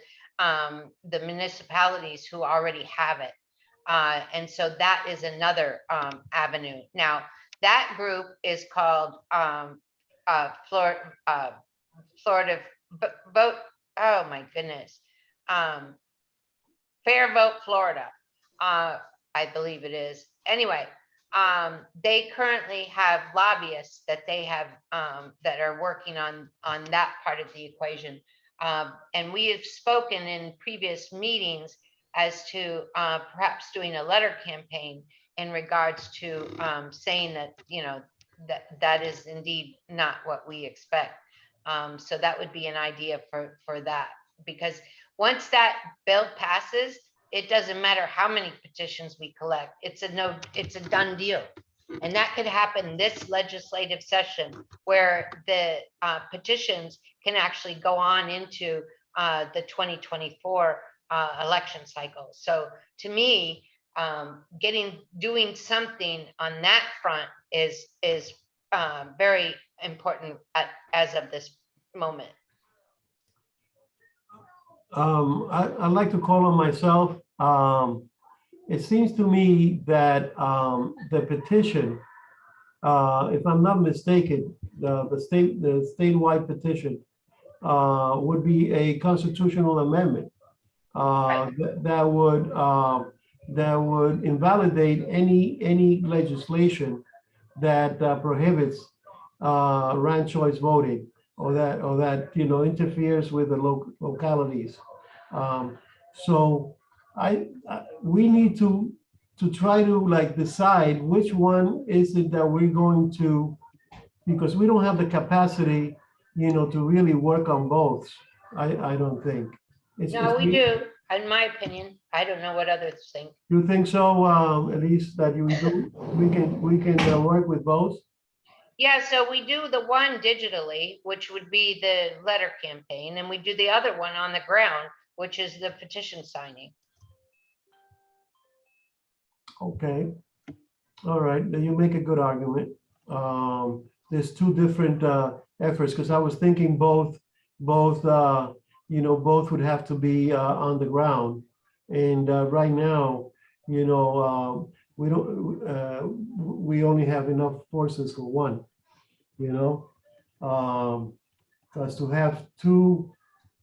municipalities who already have it. And so that is another avenue. Now, that group is called Florida Vote. Oh my goodness, Fair Vote Florida. I believe it is. Anyway, they currently have lobbyists that they have that are working on that part of the equation. And we have spoken in previous meetings as to perhaps doing a letter campaign in regards to saying that, you know, that is indeed not what we expect. So that would be an idea for that, because once that bill passes, it doesn't matter how many petitions we collect. It's a done deal. And that could happen this legislative session, where the petitions can actually go on into the 2024 election cycle. So to me, doing something on that front is very important as of this moment. I'd like to call on myself. It seems to me that the petition, if I'm not mistaken, the statewide petition would be a constitutional amendment that would invalidate any legislation that prohibits ranked choice voting, or that you know, interferes with the localities. So we need to try to like decide which one is it that we're going to, because we don't have the capacity, you know, to really work on both. I don't think. No, we do, in my opinion. I don't know what others think. You think so, Elise, that we can work with both? Yeah, so we do the one digitally, which would be the letter campaign, and we do the other one on the ground, which is the petition signing. Okay. All right, then you make a good argument. There's two different efforts, because I was thinking both you know, both would have to be on the ground. And right now, you know, we only have enough forces for one, you know, because to have two,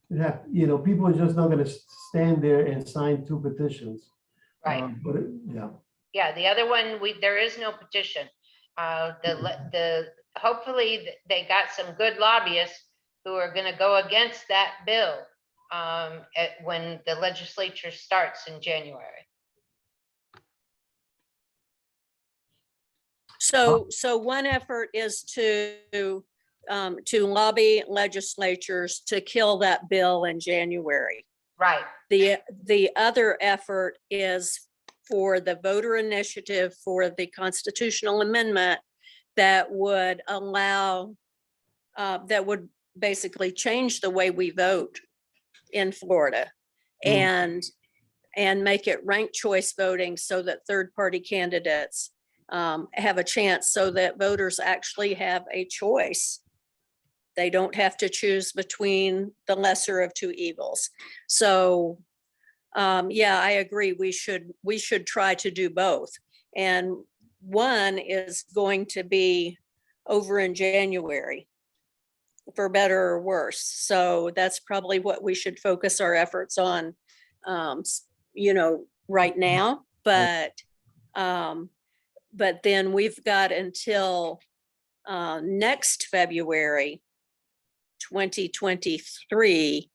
you know, people are just not going to stand there and sign two petitions. Right. Yeah. Yeah, the other one, there is no petition. Hopefully they got some good lobbyists who are going to go against that bill when the legislature starts in January. So one effort is to lobby legislatures to kill that bill in January. Right. The other effort is for the voter initiative for the constitutional amendment that would allow, that would basically change the way we vote in Florida, and make it ranked choice voting, so that third-party candidates have a chance, so that voters actually have a choice. They don't have to choose between the lesser of two evils. So yeah, I agree. We should try to do both. And one is going to be over in January, for better or worse. So that's probably what we should focus our efforts on, you know, right now. But then we've got until next February 2023.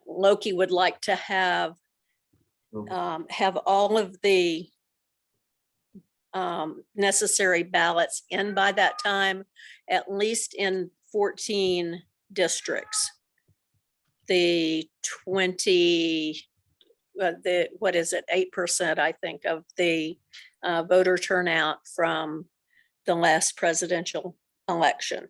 Loki would like to have all of the necessary ballots in by that time, at least in 14 districts. The 20, what is it, 8%, I think, of the voter turnout from the last presidential election,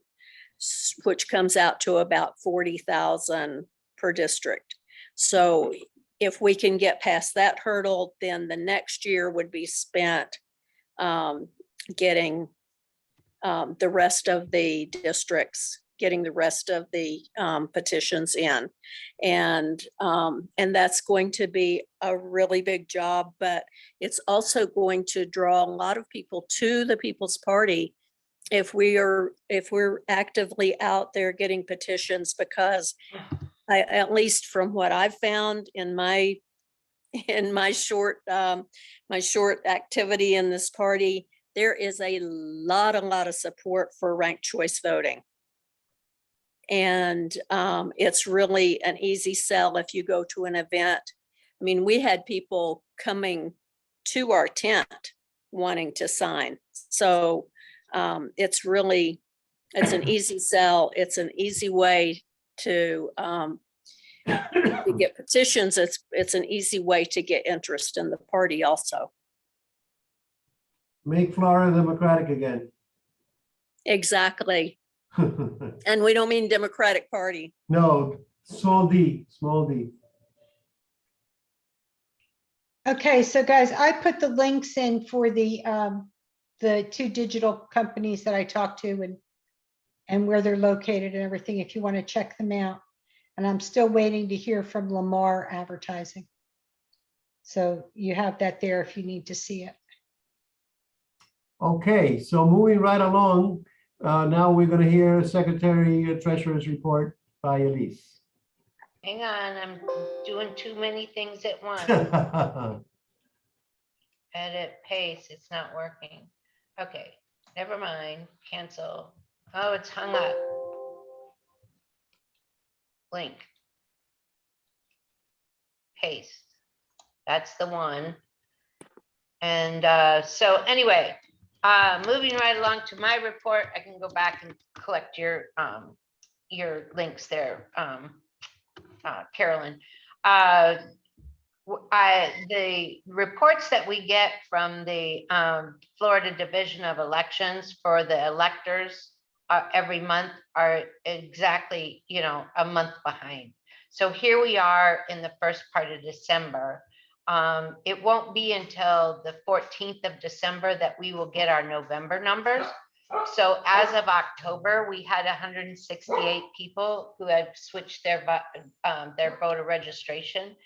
which comes out to about 40,000 per district. So if we can get past that hurdle, then the next year would be spent getting the rest of the districts, getting the rest of the petitions in. And that's going to be a really big job, but it's also going to draw a lot of people to the People's Party if we're actively out there getting petitions, because at least from what I've found in my short activity in this party, there is a lot of support for ranked choice voting. And it's really an easy sell if you go to an event. I mean, we had people coming to our tent wanting to sign. So it's an easy sell. It's an easy way to get petitions. It's an easy way to get interest in the party also. Make Florida Democratic again. Exactly. And we don't mean Democratic Party. No, small d, small d. Okay, so guys, I put the links in for the 2 digital companies that I talked to and where they're located and everything, if you want to check them out. And I'm still waiting to hear from Lamar Advertising. So you have that there if you need to see it. Okay, so moving right along, now we're going to hear Secretary Treasurer's report by Elise. Hang on, I'm doing too many things at once. Edit, paste, it's not working. Okay, never mind, cancel. Oh, it's hung up. Link. Paste. That's the one. And so anyway, moving right along to my report, I can go back and collect your links there, Carolyn. The reports that we get from the Florida Division of Elections for the electors every month are exactly, a month behind. So here we are in the first part of December. It won't be until the 14th of December that we will get our November numbers. So as of October, we had 168 people who had switched their voter registration.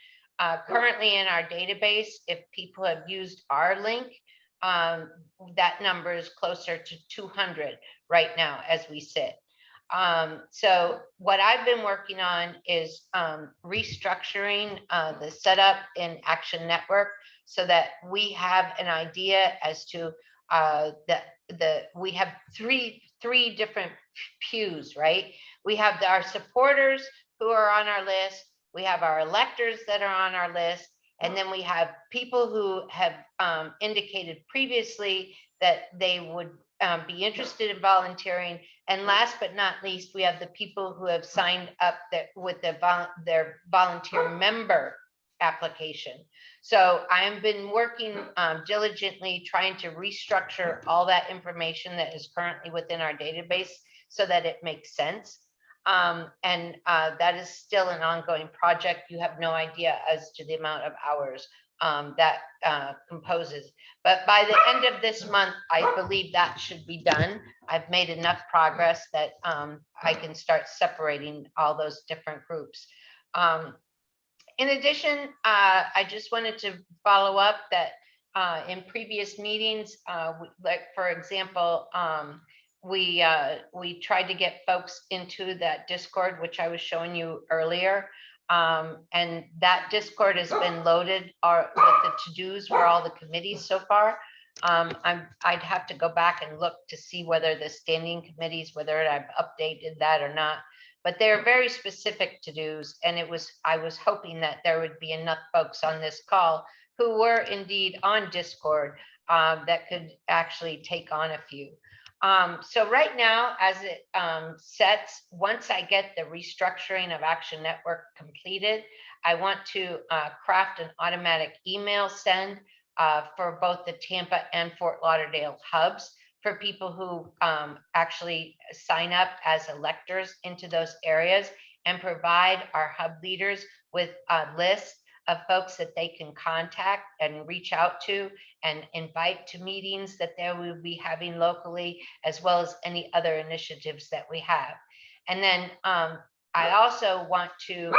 Currently in our database, if people have used our link, that number is closer to 200 right now as we sit. So what I've been working on is restructuring the setup in Action Network so that we have an idea as to we have three different pews, right? We have our supporters who are on our list. We have our electors that are on our list. And then we have people who have indicated previously that they would be interested in volunteering. And last but not least, we have the people who have signed up with their volunteer member application. So I have been working diligently trying to restructure all that information that is currently within our database so that it makes sense. And that is still an ongoing project. You have no idea as to the amount of hours that composes. But by the end of this month, I believe that should be done. I've made enough progress that I can start separating all those different groups. In addition, I just wanted to follow up that in previous meetings, like for example, we tried to get folks into that Discord, which I was showing you earlier. And that Discord has been loaded with the to-dos for all the committees so far. I'd have to go back and look to see whether the standing committees, whether I've updated that or not. But they're very specific to-dos, and I was hoping that there would be enough folks on this call who were indeed on Discord that could actually take on a few. So right now, as it sets, once I get the restructuring of Action Network completed, I want to craft an automatic email send for both the Tampa and Fort Lauderdale hubs for people who actually sign up as electors into those areas, and provide our hub leaders with a list of folks that they can contact and reach out to and invite to meetings that they will be having locally, as well as any other initiatives that we have. And then I also want to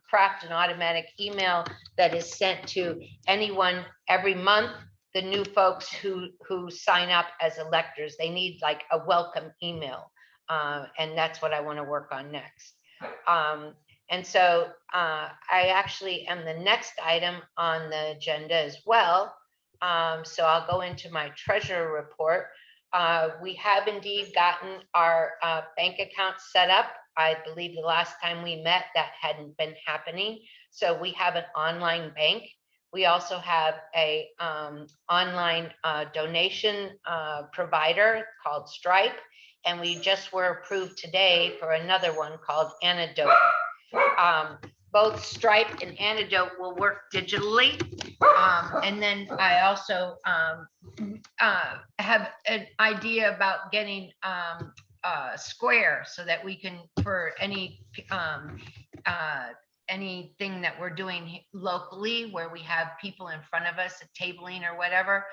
craft an automatic email that is sent to anyone every month. The new folks who sign up as electors, they need like a welcome email. And that's what I want to work on next. And so I actually am the next item on the agenda as well. So I'll go into my treasurer report. We have indeed gotten our bank account set up. I believe the last time we met, that hadn't been happening. So we have an online bank. We also have a online donation provider called Stripe. And we just were approved today for another one called Antidote. Both Stripe and Antidote will work digitally. And then I also have an idea about getting Square, so that we can, for anything that we're doing locally, where we have people in front of us at tabling or whatever,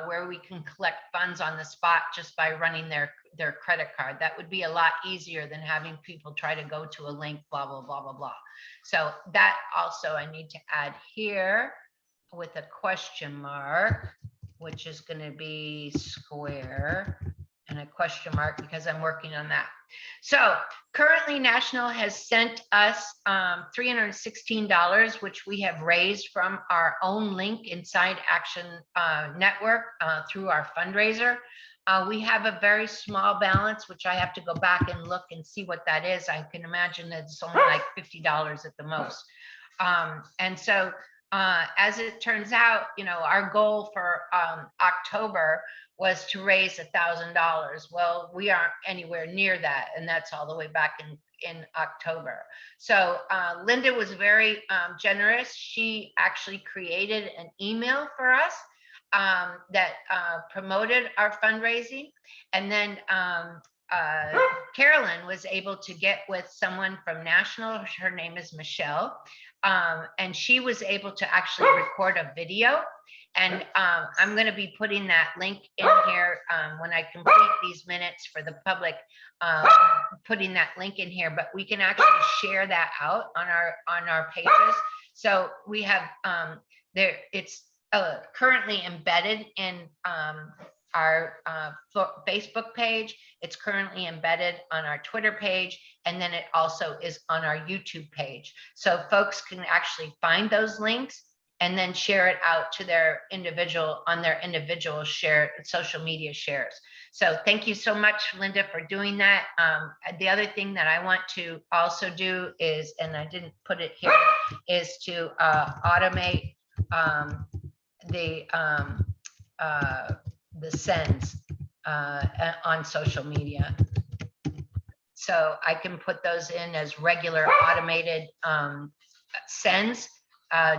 where we can collect funds on the spot just by running their credit card. That would be a lot easier than having people try to go to a link, blah, blah, blah, blah, blah. So that also I need to add here with a question mark, which is going to be Square, and a question mark because I'm working on that. So currently National has sent us $316, which we have raised from our own link inside Action Network through our fundraiser. We have a very small balance, which I have to go back and look and see what that is. I can imagine that it's only like $50 at the most. And so as it turns out, our goal for October was to raise $1,000. Well, we aren't anywhere near that, and that's all the way back in October. So Linda was very generous. She actually created an email for us that promoted our fundraising, and then Carolyn was able to get with someone from National. Her name is Michelle, and she was able to actually record a video. And I'm going to be putting that link in here when I complete these minutes for the public, putting that link in here. But we can actually share that out on our pages. So we have it's currently embedded in our Facebook page. It's currently embedded on our Twitter page, and then it also is on our YouTube page. So folks can actually find those links and then share it out to their individual share social media shares. So thank you so much, Linda, for doing that. The other thing that I want to also do is, and I didn't put it here, is to automate the sends on social media. So I can put those in as regular automated sends,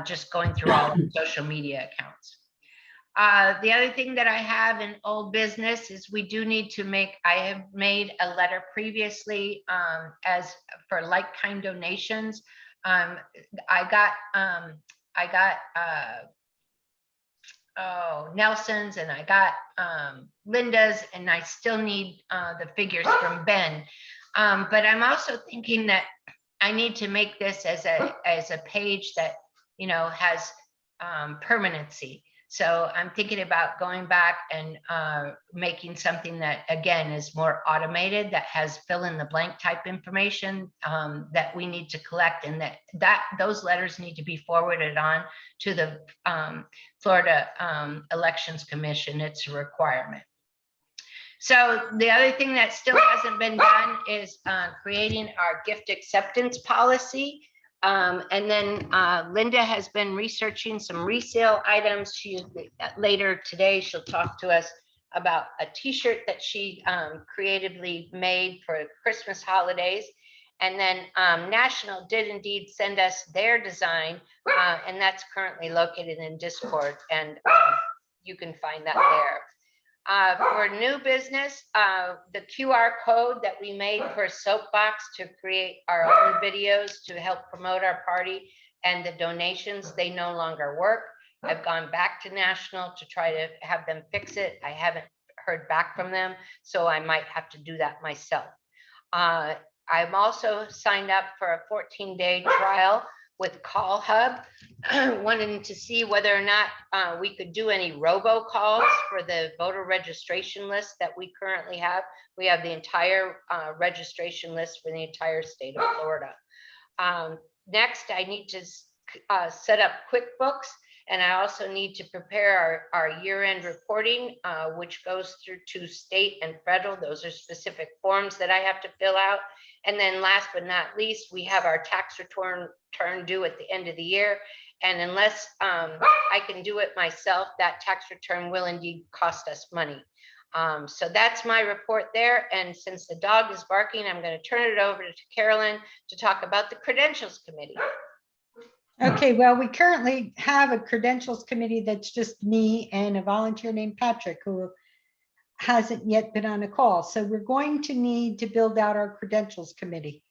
just going through all of the social media accounts. The other thing that I have in old business is we do need to I have made a letter previously as for like-kind donations. I got Nelson's, and I got Linda's, and I still need the figures from Ben. But I'm also thinking that I need to make this as a page that has permanency. So I'm thinking about going back and making something that, again, is more automated, that has fill in the blank type information that we need to collect, and that those letters need to be forwarded on to the Florida Elections Commission. It's a requirement. So the other thing that still hasn't been done is creating our gift acceptance policy. And then Linda has been researching some resale items. Later today, she'll talk to us about a t-shirt that she creatively made for Christmas holidays. And then National did indeed send us their design, and that's currently located in Discord, and you can find that there. For new business, the QR code that we made for Soapbox to create our own videos to help promote our party and the donations, they no longer work. I've gone back to National to try to have them fix it. I haven't heard back from them, so I might have to do that myself. I'm also signed up for a 14-day trial with Call Hub, wanting to see whether or not we could do any robocalls for the voter registration list that we currently have. We have the entire registration list for the entire state of Florida. Next, I need to set up QuickBooks, and I also need to prepare our year-end reporting, which goes through to state and federal. Those are specific forms that I have to fill out. And then last but not least, we have our tax return due at the end of the year. And unless I can do it myself, that tax return will indeed cost us money. So that's my report there. And since the dog is barking, I'm going to turn it over to Carolyn to talk about the Credentials Committee. Okay, well, we currently have a credentials committee that's just me and a volunteer named Patrick, who hasn't yet been on a call. So we're going to need to build out our credentials committee.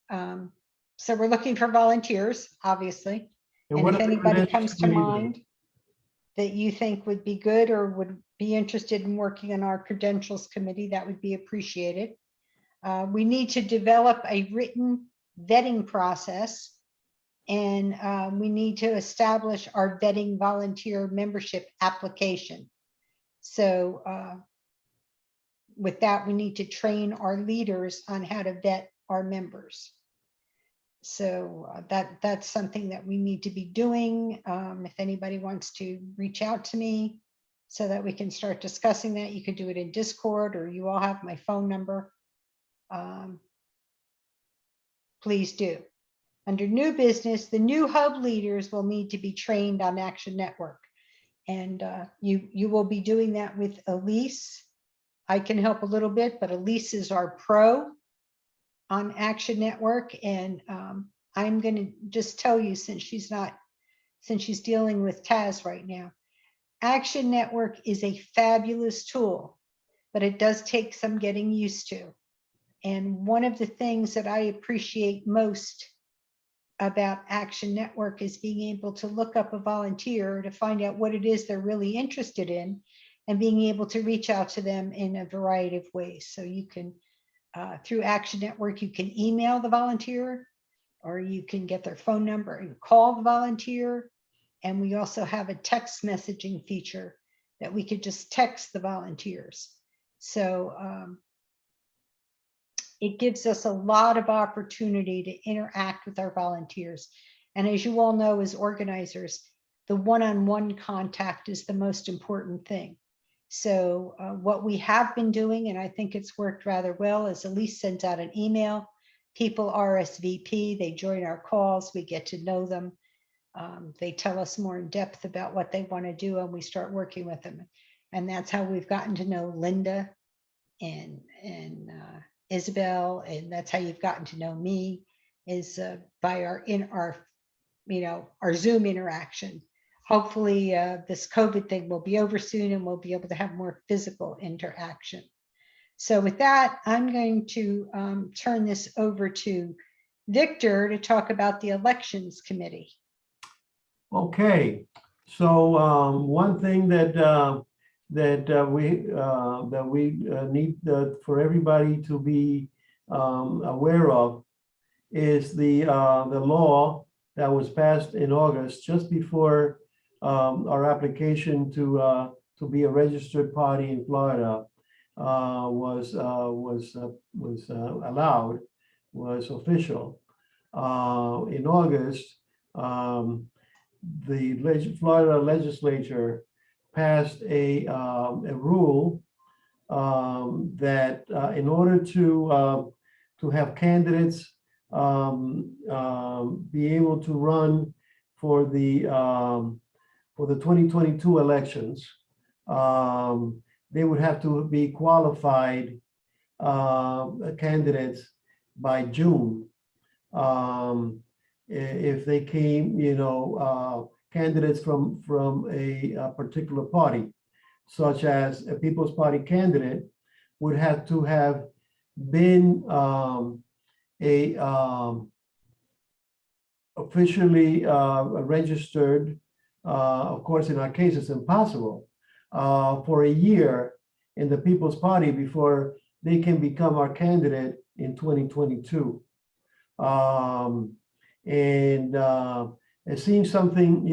So we're looking for volunteers, obviously. And what if are the anybody credentials comes to committee do? mind that you think would be good or would be interested in working on our credentials committee, that would be appreciated. We need to develop a written vetting process, and we need to establish our vetting volunteer membership application. So with that, we need to train our leaders on how to vet our members. So that's something that we need to be doing. If anybody wants to reach out to me so that we can start discussing that, you could do it in Discord, or you all have my phone number. Please do. Under new business, the new hub leaders will need to be trained on Action Network. And you will be doing that with Elise. I can help a little bit, but Elise is our pro on Action Network. And I'm going to just tell you, since she's dealing with Taz right now, Action Network is a fabulous tool, but it does take some getting used to. And one of the things that I appreciate most about Action Network is being able to look up a volunteer to find out what it is they're really interested in, and being able to reach out to them in a variety of ways. So you can, through Action Network, you can email the volunteer, or you can get their phone number and call the volunteer. And we also have a text messaging feature that we could just text the volunteers. So it gives us a lot of opportunity to interact with our volunteers. And as you all know, as organizers, the one-on-one contact is the most important thing. So what we have been doing, and I think it's worked rather well, is Elise sends out an email. People RSVP, they join our calls, we get to know them. They tell us more in depth about what they want to do, and we start working with them. And that's how we've gotten to know Linda and Isabel, and that's how you've gotten to know me, is by our Zoom interaction. Hopefully this COVID thing will be over soon and we'll be able to have more physical interaction. So with that, I'm going to turn this over to Victor to talk about the elections committee. Okay, so one thing that we need for everybody to be aware of is the law that was passed in August, just before our application to be a registered party in Florida was allowed, was official. In August, the Florida legislature passed a rule that in order to have candidates be able to run for the 2022 elections, they would have to be qualified candidates by June. If they came, candidates from a particular party. such as a People's Party candidate, would have to have been officially registered. Of course, in our case, it's impossible for a year in the People's Party before they can become our candidate in 2022. It seems something,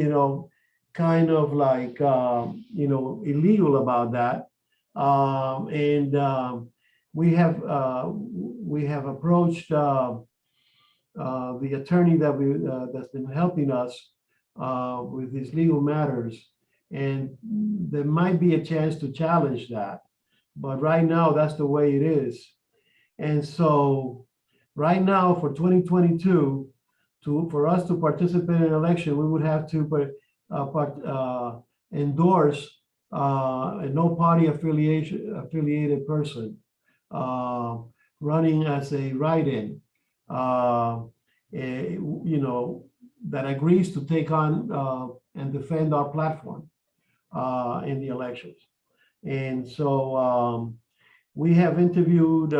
kind of like, illegal about that. We have approached the attorney that's been helping us with these legal matters, and there might be a chance to challenge that. But right now, that's the way it is. And so right now for 2022, for us to participate in an election, we would have to endorse a no party affiliated person running as a write-in, that agrees to take on and defend our platform in the elections. And so we have interviewed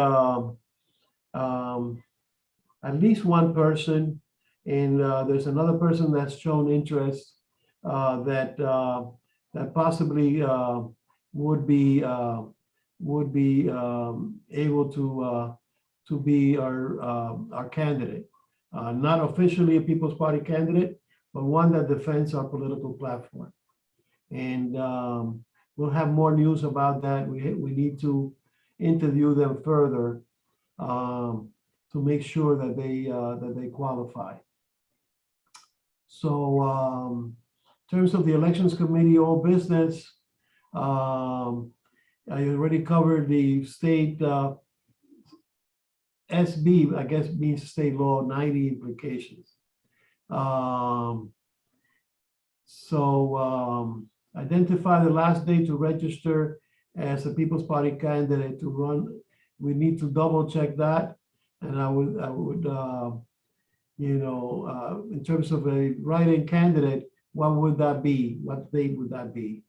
at least one person, and there's another person that's shown interest that possibly would be able to be our candidate, not officially a People's Party candidate, but one that defends our political platform. And we'll have more news about that. We need to interview them further to make sure that they qualify. So in terms of the elections committee, all business, I already covered the state SB, I guess means state law 90 implications. Identify the last day to register as a People's Party candidate to run. We need to double check that. And I would in terms of a write-in candidate, what would that be? What date would that be?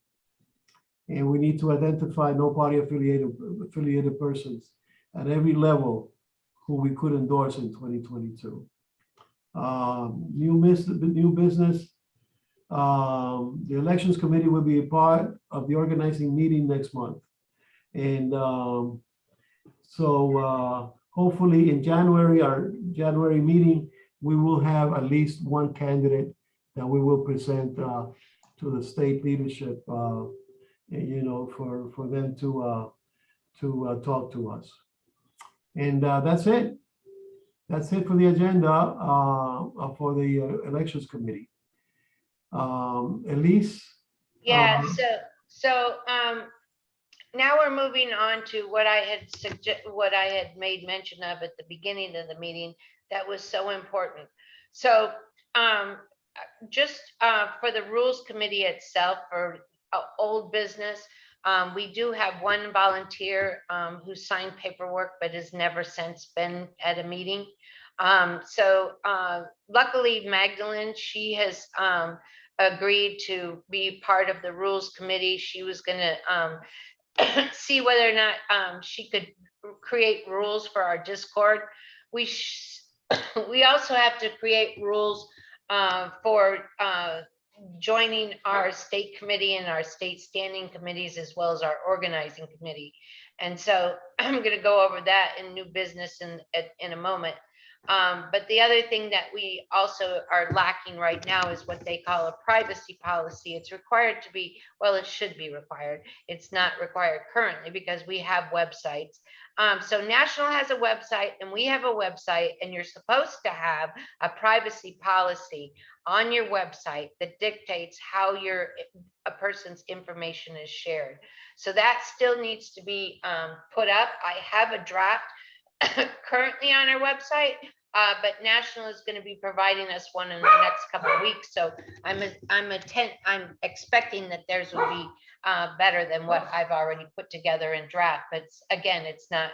And we need to identify no party affiliated persons at every level who we could endorse in 2022. New business. The elections committee will be a part of the organizing meeting next month. And hopefully in January, our January meeting, we will have at least one candidate that we will present to the state leadership, for them to talk to us. And that's it. That's it for the agenda for the elections committee. Elise? Yeah, so now we're moving on to what I had made mention of at the beginning of the meeting that was so important. So just for the rules committee itself, for old business, we do have one volunteer who signed paperwork but has never since been at a meeting. Luckily, Magdalene, she has agreed to be part of the rules committee. She was going to see whether or not she could create rules for our Discord. We also have to create rules for joining our state committee and our state standing committees, as well as our organizing committee. And so I'm going to go over that in new business in a moment. But the other thing that we also are lacking right now is what they call a privacy policy. It's required to be, well, it should be required. It's not required currently because we have websites. So National has a website and we have a website, and you're supposed to have a privacy policy on your website that dictates how a person's information is shared. So that still needs to be put up. I have a draft currently on our website, but National is going to be providing us one in the next couple of weeks. So I'm expecting that theirs will be better than what I've already put together in draft. But again, it's not.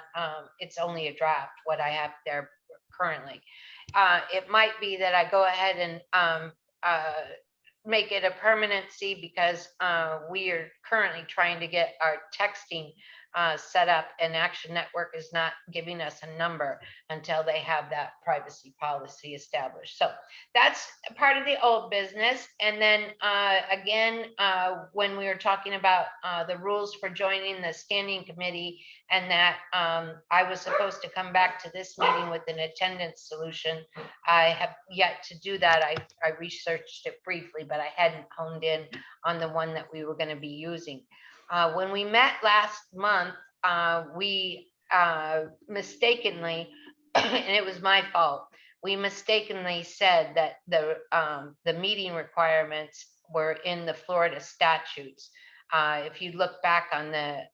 It's only a draft. What I have there currently. It might be that I go ahead and make it a permanency because we are currently trying to get our texting set up, and Action Network is not giving us a number until they have that privacy policy established. So that's part of the old business. And then again, when we were talking about the rules for joining the standing committee, and that I was supposed to come back to this meeting with an attendance solution, I have yet to do that. I researched it briefly, but I hadn't honed in on the one that we were going to be using. When we met last month, we mistakenly, and it was my fault, we mistakenly said that the meeting requirements were in the Florida statutes. If you look back on the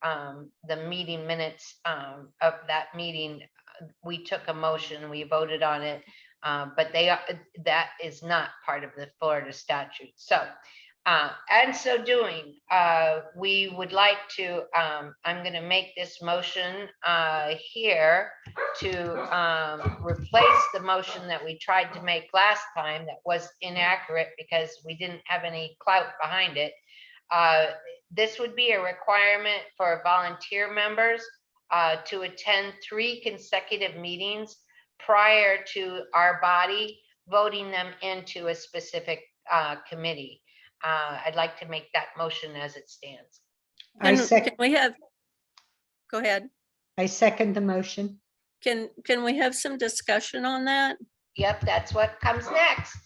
meeting minutes of that meeting, we took a motion, we voted on it, but that is not part of the Florida statute. So. And so doing, we would like to, I'm going to make this motion here to replace the motion that we tried to make last time that was inaccurate because we didn't have any clout behind it. This would be a requirement for volunteer members to attend 3 consecutive meetings prior to our body voting them into a specific committee. I'd like to make that motion as it stands. Can we have, go ahead. I second the motion. Can we have some discussion on that? Yep, that's what comes next.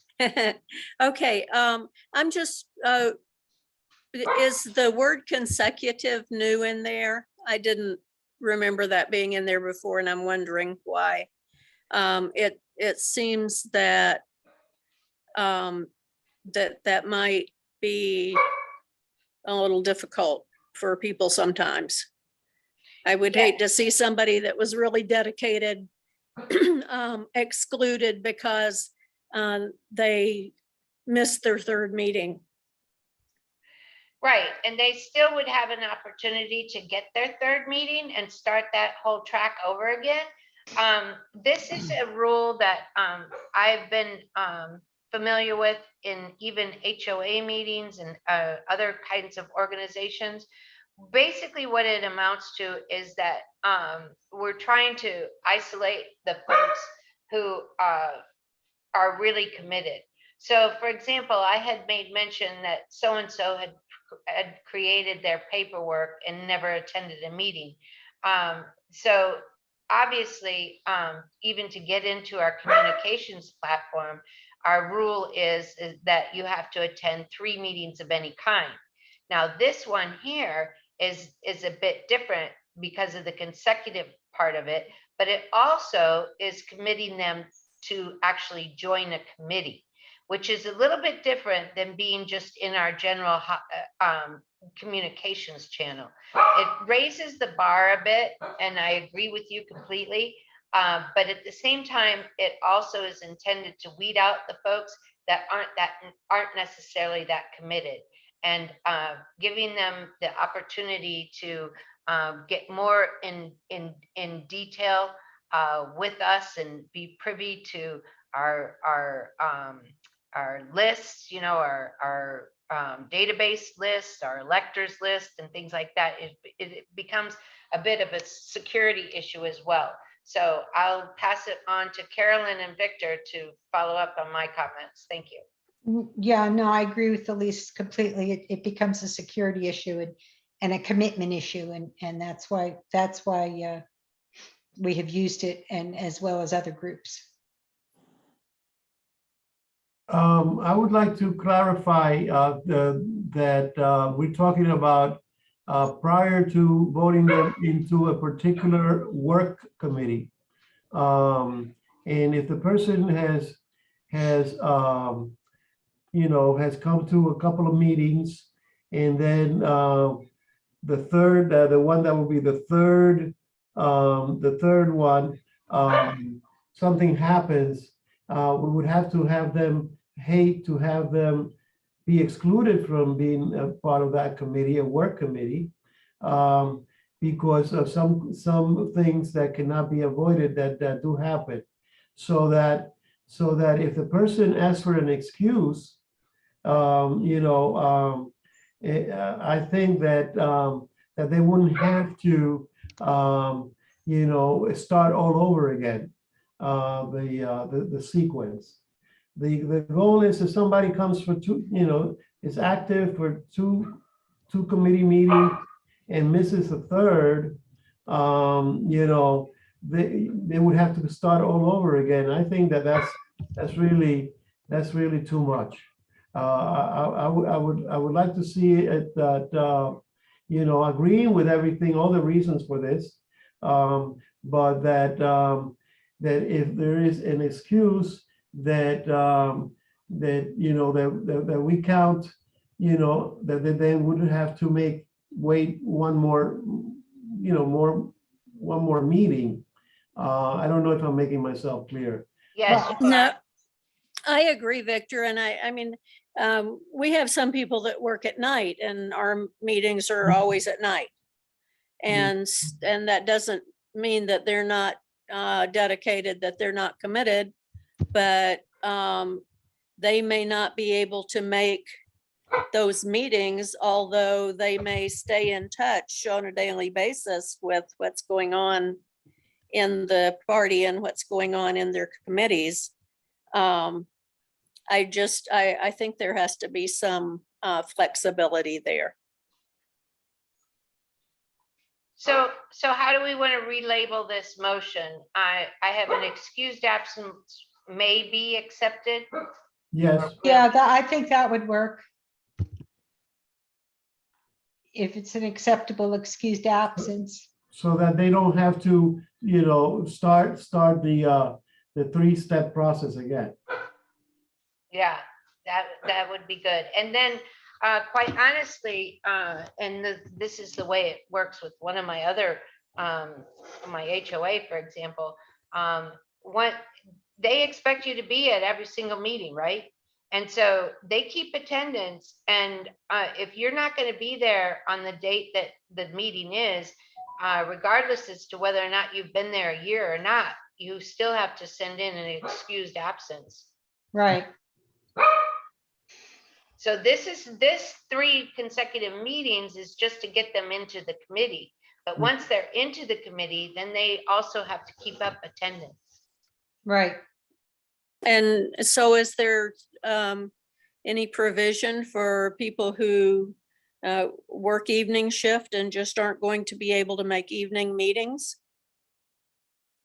Okay, I'm just, is the word consecutive new in there? I didn't remember that being in there before, and I'm wondering why. It seems that that might be a little difficult for people sometimes. I would hate to see somebody that was really dedicated excluded because they missed their 3rd meeting. Right, and they still would have an opportunity to get their 3rd meeting and start that whole track over again. This is a rule that I've been familiar with in even HOA meetings and other kinds of organizations. Basically what it amounts to is that we're trying to isolate the folks who are really committed. So for example, I had made mention that so-and-so had created their paperwork and never attended a meeting. So obviously, even to get into our communications platform, our rule is that you have to attend 3 meetings of any kind. Now, this one here is a bit different because of the consecutive part of it, but it also is committing them to actually join a committee, which is a little bit different than being just in our general communications channel. It raises the bar a bit, and I agree with you completely. But at the same time, it also is intended to weed out the folks that aren't necessarily that committed, and giving them the opportunity to get more in detail with us and be privy to our lists, you know, our database lists, our electors list, and things like that. It becomes a bit of a security issue as well. So I'll pass it on to Carolyn and Victor to follow up on my comments. Thank you. Yeah, no, I agree with Elise completely. It becomes a security issue and a commitment issue. And that's why we have used it, and as well as other groups. I would like to clarify that we're talking about prior to voting them into a particular work committee. And if the person has come to a couple of meetings, and then the third, the one that will be the third one, something happens, we would have to have them be excluded from being a part of that committee, a work committee, because of some things that cannot be avoided that do happen. So that if the person asks for an excuse, I think that that they wouldn't have to, start all over again, the sequence. The goal is if somebody comes for is active for two committee meetings and misses a third, they would have to start all over again. I think that's really too much. I would like to see it that, agreeing with everything, all the reasons for this, but that if there is an excuse that that we count, that they then wouldn't have to wait one more meeting. I don't know if I'm making myself clear. Yes, Well, you No, are. I agree, Victor. And I mean, we have some people that work at night and our meetings are always at night. And that doesn't mean that they're not dedicated, that they're not committed, but they may not be able to make those meetings, although they may stay in touch on a daily basis with what's going on in the party and what's going on in their committees. I think there has to be some flexibility there. So how do we want to relabel this motion? I have an excused absence may be accepted. Yes, yeah, I think that would work. If it's an acceptable excused absence. so that they don't have to, start the three-step process again. Yeah, that would be good. And then, quite honestly, this is the way it works with one of my other, my HOA, for example. What they expect you to be at every single meeting, right? And so they keep attendance. And if you're not going to be there on the date that the meeting is, regardless as to whether or not you've been there a year or not, you still have to send in an excused absence. Right. So this 3 consecutive meetings is just to get them into the committee. But once they're into the committee, then they also have to keep up attendance. Right. And so is there any provision for people who work evening shift and just aren't going to be able to make evening meetings?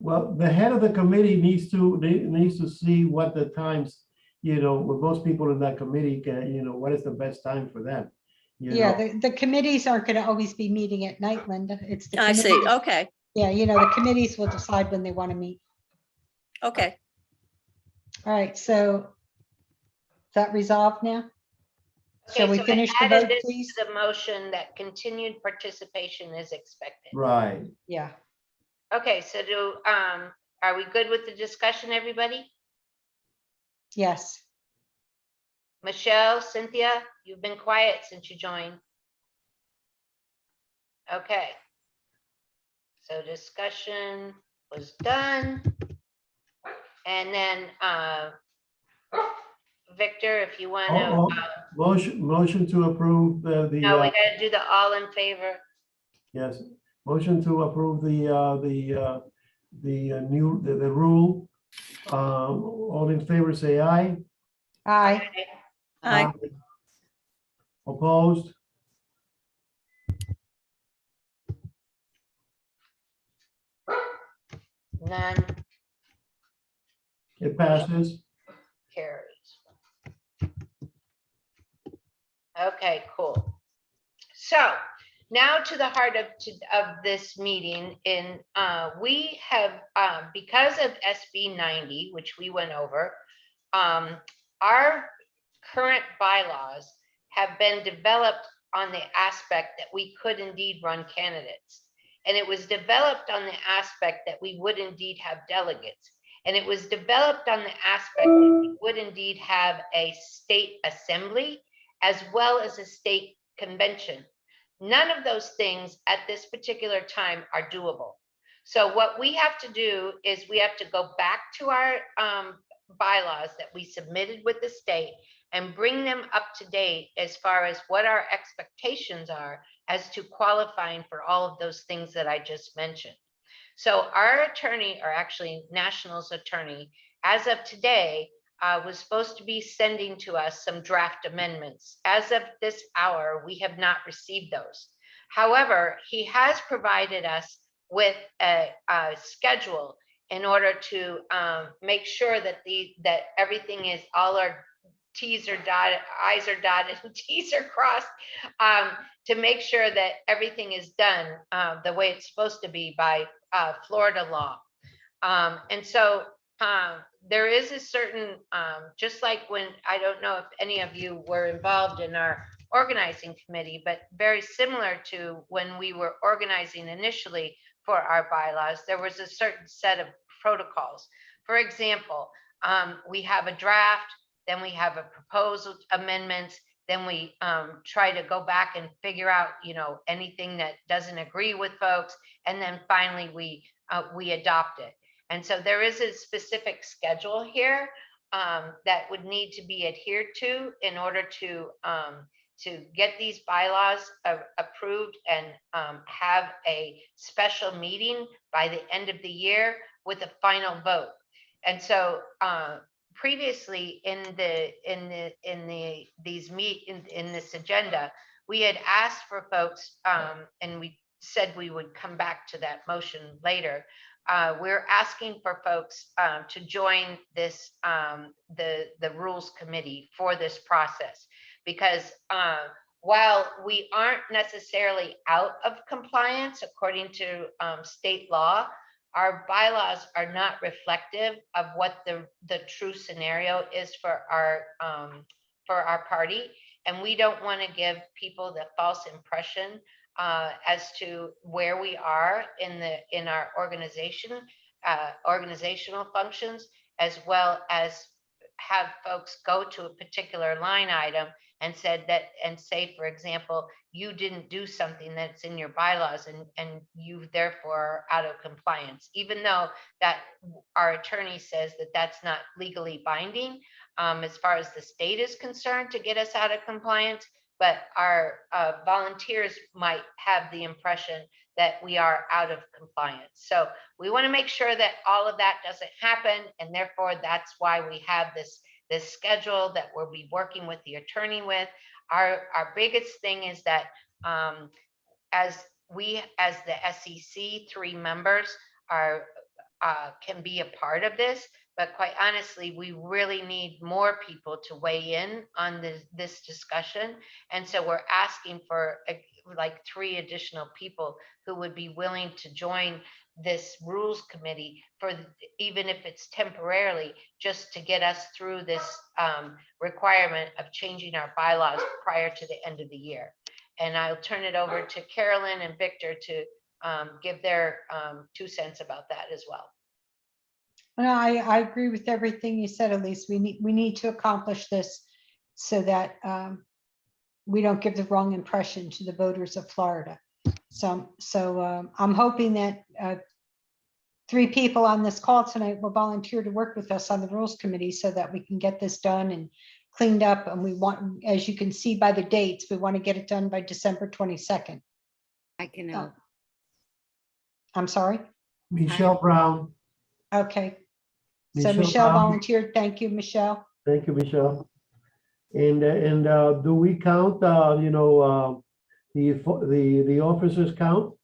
Well, the head of the committee needs to see what the times, with most people in that committee can, what is the best time for them. Yeah, the committees aren't going to always be meeting at night, Linda. It's the I see. committees. Okay. Yeah, the committees will decide when they want to meet. Okay. All right, so is that resolved now? Shall we so I finish the added vote, this please? to the motion that continued participation is expected. Right. Yeah. Okay, so are we good with the discussion, everybody? Yes. Michelle, Cynthia, you've been quiet since you joined. Okay. So discussion was done. And then, Victor, if you want to, Motion to approve no, we gotta do the all in favor. yes, motion to approve the rule. All in favor, say aye. Aye. Aye. Opposed? None It passes. carries. Okay, cool. So now to the heart of this meeting. We have, because of SB 90, which we went over, our current bylaws have been developed on the aspect that we could indeed run candidates. And it was developed on the aspect that we would indeed have delegates. And it was developed on the aspect that we would indeed have a state assembly as well as a state convention. None of those things at this particular time are doable. So what we have to do is we have to go back to our bylaws that we submitted with the state and bring them up to date as far as what our expectations are as to qualifying for all of those things that I just mentioned. So our attorney, or actually National's attorney, as of today, was supposed to be sending to us some draft amendments. As of this hour, we have not received those. However, he has provided us with a schedule in order to make sure that that everything is, all our T's are dotted, I's are dotted, and T's are crossed, to make sure that everything is done the way it's supposed to be by Florida law. And so there is a certain, just like when, I don't know if any of you were involved in our organizing committee, but very similar to when we were organizing initially for our bylaws, there was a certain set of protocols. For example, we have a draft, then we have a proposal amendments, then we try to go back and figure out, anything that doesn't agree with folks, and then finally we adopt it. And so there is a specific schedule here that would need to be adhered to in order to get these bylaws approved and have a special meeting by the end of the year with a final vote. And so previously in this agenda, we had asked for folks, and we said we would come back to that motion later. We're asking for folks to join this the rules committee for this process, because while we aren't necessarily out of compliance according to state law, our bylaws are not reflective of what the true scenario is for our party. And we don't want to give people the false impression as to where we are in our organizational functions, as well as have folks go to a particular line item and say, for example, you didn't do something that's in your bylaws and you therefore are out of compliance, even though that our attorney says that that's not legally binding as far as the state is concerned to get us out of compliance. But our volunteers might have the impression that we are out of compliance. So we want to make sure that all of that doesn't happen. And therefore, that's why we have this schedule that we'll be working with the attorney with. Our biggest thing is that as the SEC 3 members can be a part of this, but quite honestly, we really need more people to weigh in on this discussion. And so we're asking for like 3 additional people who would be willing to join this rules committee for even if it's temporarily, just to get us through this requirement of changing our bylaws prior to the end of the year. And I'll turn it over to Carolyn and Victor to give their 2 cents about that as well. No, I agree with everything you said, Elise. We need to accomplish this so that we don't give the wrong impression to the voters of Florida. So I'm hoping that 3 people on this call tonight will volunteer to work with us on the rules committee so that we can get this done and cleaned up. And we want, as you can see by the dates, we want to get it done by December 22nd. I can help. I'm sorry. Michelle Brown. Okay. So Michelle Brown. volunteered. Thank you, Michelle. Thank you, Michelle. And do we count, the officers count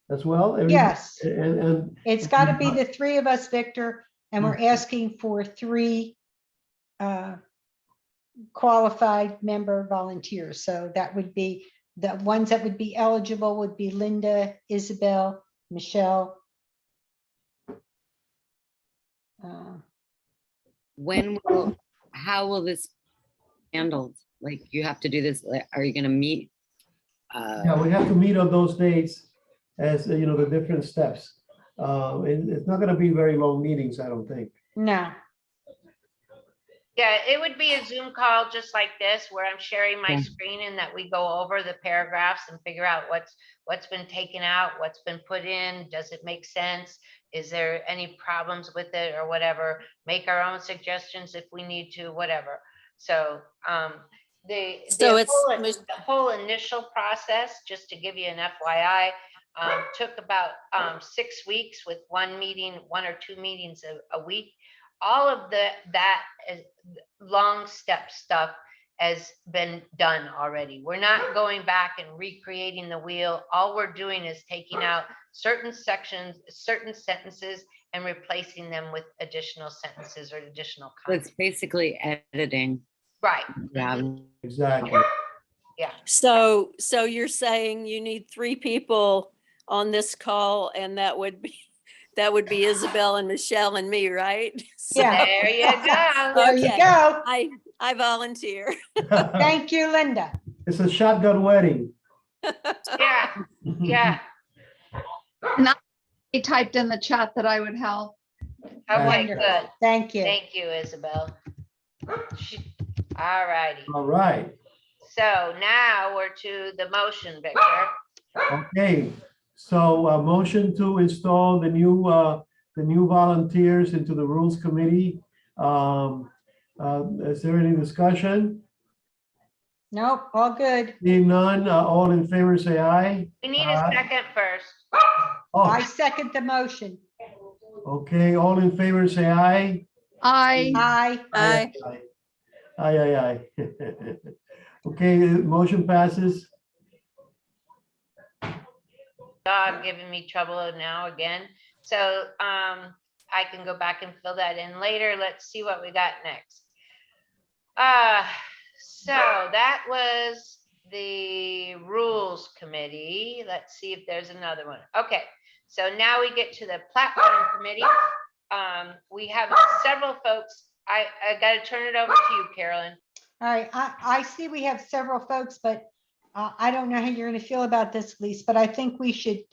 as well? Yes. And It's got to be the 3 of us, Victor, and we're asking for 3 qualified member volunteers. So that would be the ones that would be eligible would be Linda, Isabel, Michelle. How will this be handled? Like, you have to do this, are you gonna meet? yeah, we have to meet on those dates as, the different steps. And it's not gonna be very long meetings, I don't think. No. Yeah, it would be a Zoom call just like this, where I'm sharing my Okay. screen and that we go over the paragraphs and figure out what's been taken out, what's been put in, does it make sense? Is there any problems with it or whatever? Make our own suggestions if we need to, whatever. So So it's the whole initial process, just to give you an FYI, took about 6 weeks with one or two meetings a week. All of that long step stuff has been done already. We're not going back and recreating the wheel. All we're doing is taking out certain sections, certain sentences, and replacing them with additional sentences or additional So it's content. basically editing. Right. Yeah. Exactly. Yeah. so you're saying you need 3 people on this call, and that would be Isabel and Michelle and me, right? So- Yeah. There you go. There you Okay. go. I volunteer. Thank you, Linda. It's a shotgun wedding. Yeah. Yeah. He typed in the chat that I would help. Okay, Wonderful. good. Thank you. Thank you, Isabel. All righty. All right. So now we're to the motion, Victor. Okay. So a motion to install the new volunteers into the Rules Committee. Is there any discussion? Nope, all good. Seeing none, all in favor, say aye. We need a second first. I Oh, second the motion. okay, all in favor, say aye. I, Aye. Aye. Aye. Okay, motion passes. Dog giving me trouble now again. So I can go back and fill that in later. Let's see what we got next. So that was the Rules Committee. Let's see if there's another one. Okay, so now we get to the Platform Committee. We have several folks. I got to turn it over to you, Carolyn. All right, I see we have several folks, but I don't know how you're going to feel about this, Lise, but I think we should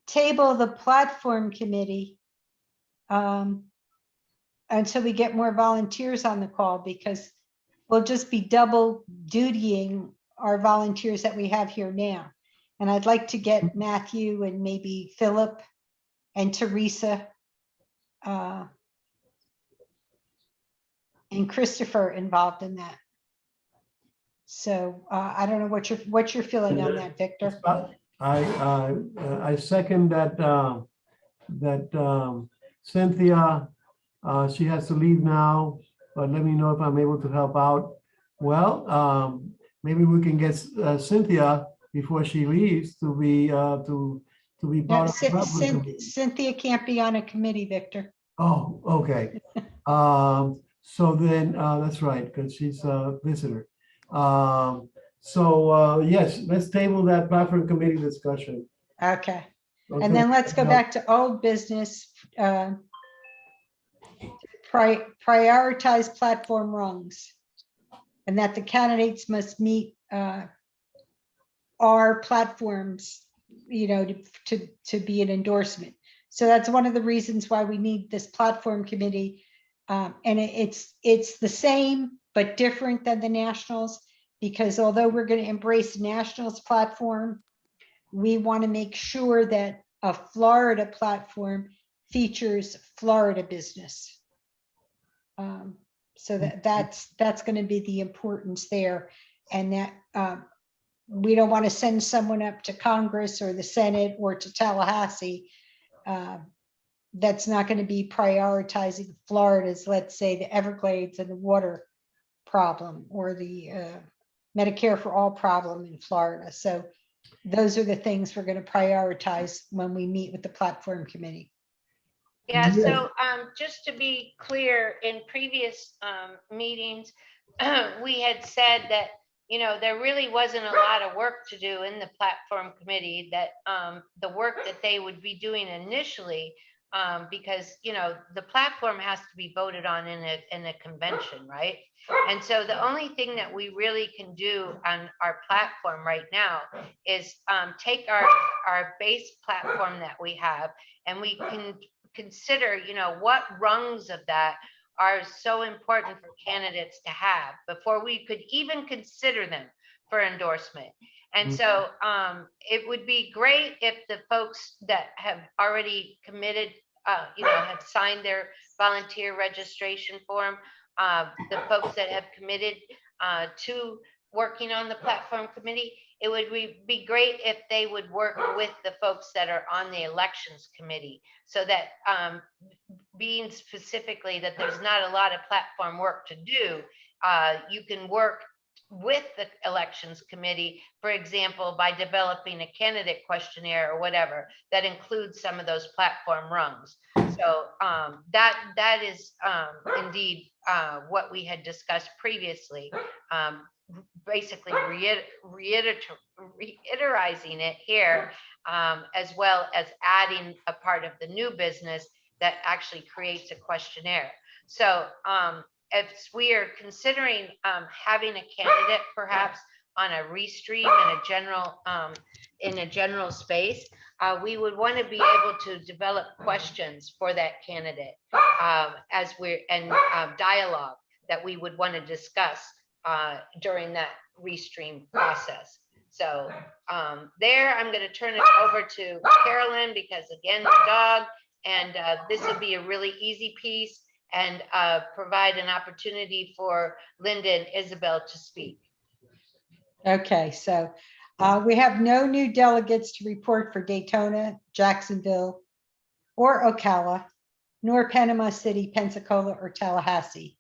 table the Platform Committee until we get more volunteers on the call, because we'll just be double dutying our volunteers that we have here now. And I'd like to get Matthew and maybe Philip and Teresa and Christopher involved in that. So I don't know what you're feeling on that, Victor. I second that Cynthia, she has to leave now, but let me know if I'm able to help out. Well, maybe we can get Cynthia before she leaves to be part No, of the Platform Committee. Cynthia can't be on a committee, Victor. Oh, okay. So then, that's right, because she's a visitor. Yes, let's table that Platform Committee discussion. Okay. Okay. And then let's go back to old business. Prioritize platform rungs. And that the candidates must meet our platforms, to be an endorsement. So that's one of the reasons why we need this Platform Committee. And it's the same, but different than the Nationals, because although we're going to embrace Nationals platform, we want to make sure that a Florida platform features Florida business. So that's going to be the importance there, and that we don't want to send someone up to Congress or the Senate or to Tallahassee that's not going to be prioritizing Florida's, let's say, the Everglades and the water problem, or the Medicare for All problem in Florida. So those are the things we're going to prioritize when we meet with the Platform Committee. Yeah, so just to be clear, in previous meetings, we had said that, there really wasn't a lot of work to do in the Platform Committee, that the work that they would be doing initially, because, the platform has to be voted on in a convention, right? And so the only thing that we really can do on our platform right now is take our base platform that we have, and we can consider, what rungs of that are so important for candidates to have before we could even consider them for endorsement. And so it would be great if the folks that have already committed, have signed their volunteer registration form, the folks that have committed to working on the platform committee. It would be great if they would work with the folks that are on the elections committee, so that being specifically that there's not a lot of platform work to do, you can work with the elections committee, for example, by developing a candidate questionnaire or whatever that includes some of those platform rungs. So that is indeed what we had discussed previously. Basically reiterizing it here, as well as adding a part of the new business that actually creates a questionnaire. So if we are considering having a candidate perhaps on a restream in a general space, we would want to be able to develop questions for that candidate as we're and dialogue that we would want to discuss during that restream process. So there, I'm going to turn it over to Carolyn, because again, the dog, and this will be a really easy piece and provide an opportunity for Linda and Isabel to speak. Okay, so we have no new delegates to report for Daytona, Jacksonville, or Ocala, nor Panama City, Pensacola, or Tallahassee.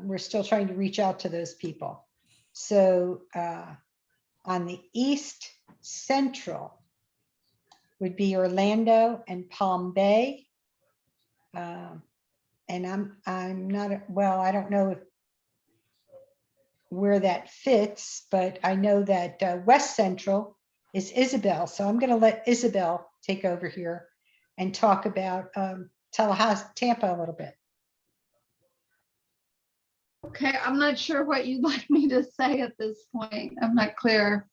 We're still trying to reach out to those people. So on the East Central would be Orlando and Palm Bay. And I'm not, well, I don't know where that fits, but I know that West Central is Isabel. So I'm going to let Isabel take over here and talk about Tallahassee, Tampa a little bit. Okay, I'm not sure what you'd like me to say at this point. I'm not clear.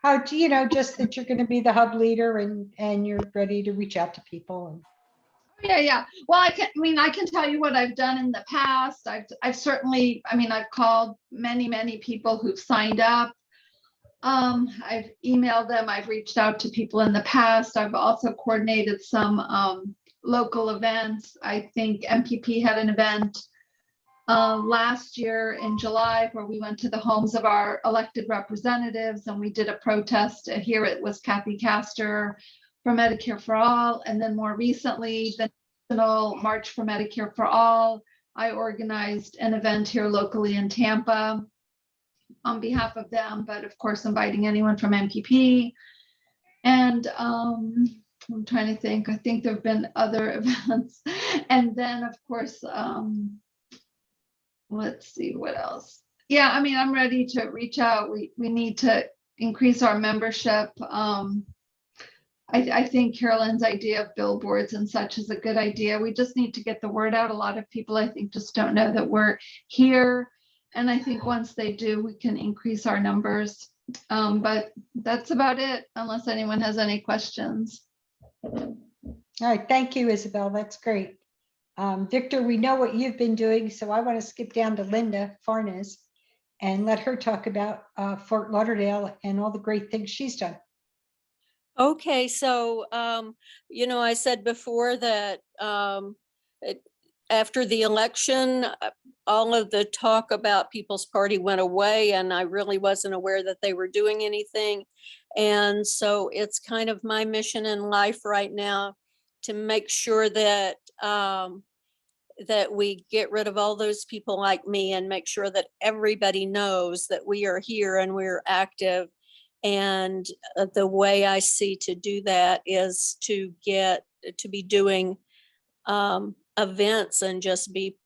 How do you know, just that you're going to be the hub leader and you're ready to reach out to people? And Yeah. Well, I can tell you what I've done in the past. I've certainly, I've called many people who've signed up. I've emailed them. I've reached out to people in the past. I've also coordinated some local events. I think MPP had an event last year in July where we went to the homes of our elected representatives and we did a protest. Here it was Kathy Castor for Medicare for All. And then more recently, the National March for Medicare for All. I organized an event here locally in Tampa on behalf of them, but of course, inviting anyone from MPP. And I'm trying to think, I think there've been other events. And then of course, let's see what else. Yeah, I'm ready to reach out. We need to increase our membership. I think Carolyn's idea of billboards and such is a good idea. We just need to get the word out. A lot of people, I think, just don't know that we're here. And I think once they do, we can increase our numbers. But that's about it, unless anyone has any questions. all right, thank you, Isabel. That's great. Victor, we know what you've been doing, so I want to skip down to Linda Farnes and let her talk about Fort Lauderdale and all the great things she's done. Okay, so, I said before that after the election, all of the talk about People's Party went away, and I really wasn't aware that they were doing anything. And so it's kind of my mission in life right now to make sure that that we get rid of all those people like me and make sure that everybody knows that we are here and we're active. And the way I see to do that is to be doing events and just be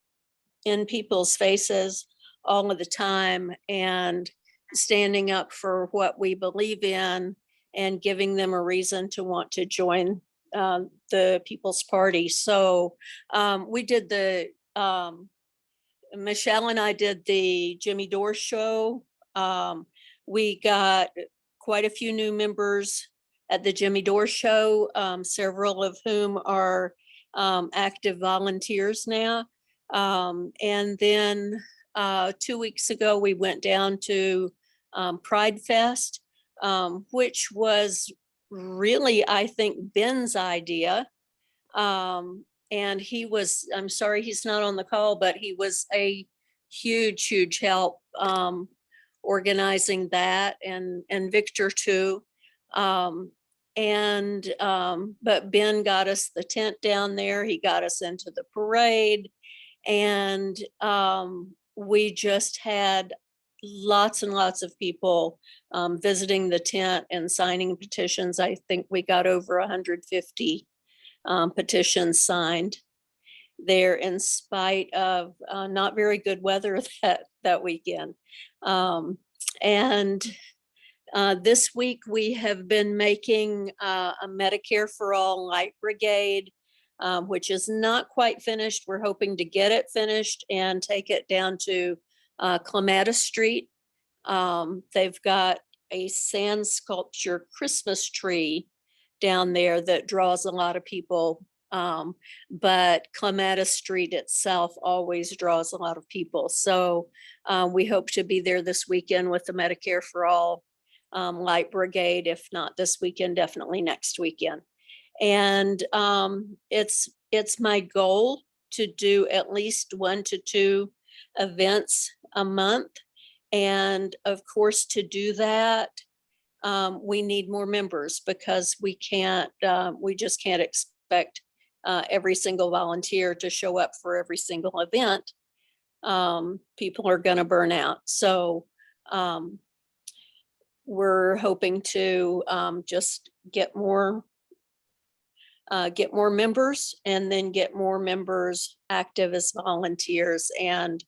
in people's faces all of the time and standing up for what we believe in and giving them a reason to want to join the People's Party. So we did Michelle and I did the Jimmy Dore show. We got quite a few new members at the Jimmy Dore show, several of whom are active volunteers now. And then 2 weeks ago, we went down to Pride Fest, which was really, I think, Ben's idea. And he was, I'm sorry he's not on the call, but he was a huge help organizing that, and Victor too. But Ben got us the tent down there. He got us into the parade, and we just had lots and lots of people visiting the tent and signing petitions. I think we got over 150 petitions signed there, in spite of not very good weather that weekend. This week we have been making a Medicare for All Light Brigade, which is not quite finished. We're hoping to get it finished and take it down to Clematis Street. They've got a sand sculpture Christmas tree down there that draws a lot of people. But Clematis Street itself always draws a lot of people. So we hope to be there this weekend with the Medicare for All Light Brigade. If not this weekend, definitely next weekend. And it's my goal to do at least 1 to 2 events a month. And of course, to do that, we need more members, because we just can't expect every single volunteer to show up for every single event. People are going to burn out. So we're hoping to just get more members, and then get more members active as volunteers and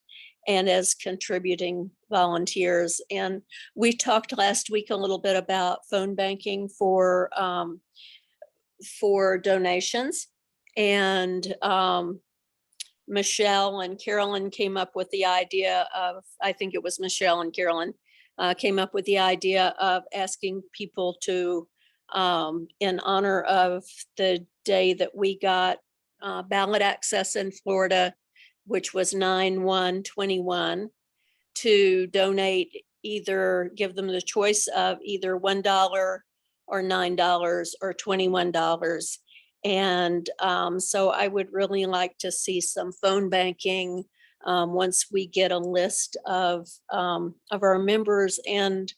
as contributing volunteers. And we talked last week a little bit about phone banking for donations. And Michelle and Carolyn came up with the idea of, I think it was Michelle and Carolyn came up with the idea of asking people to, in honor of the day that we got ballot access in Florida, which was 9/1/21, to donate, either give them the choice of either $1 or $9 or $21. And so I would really like to see some phone banking once we get a list of our members and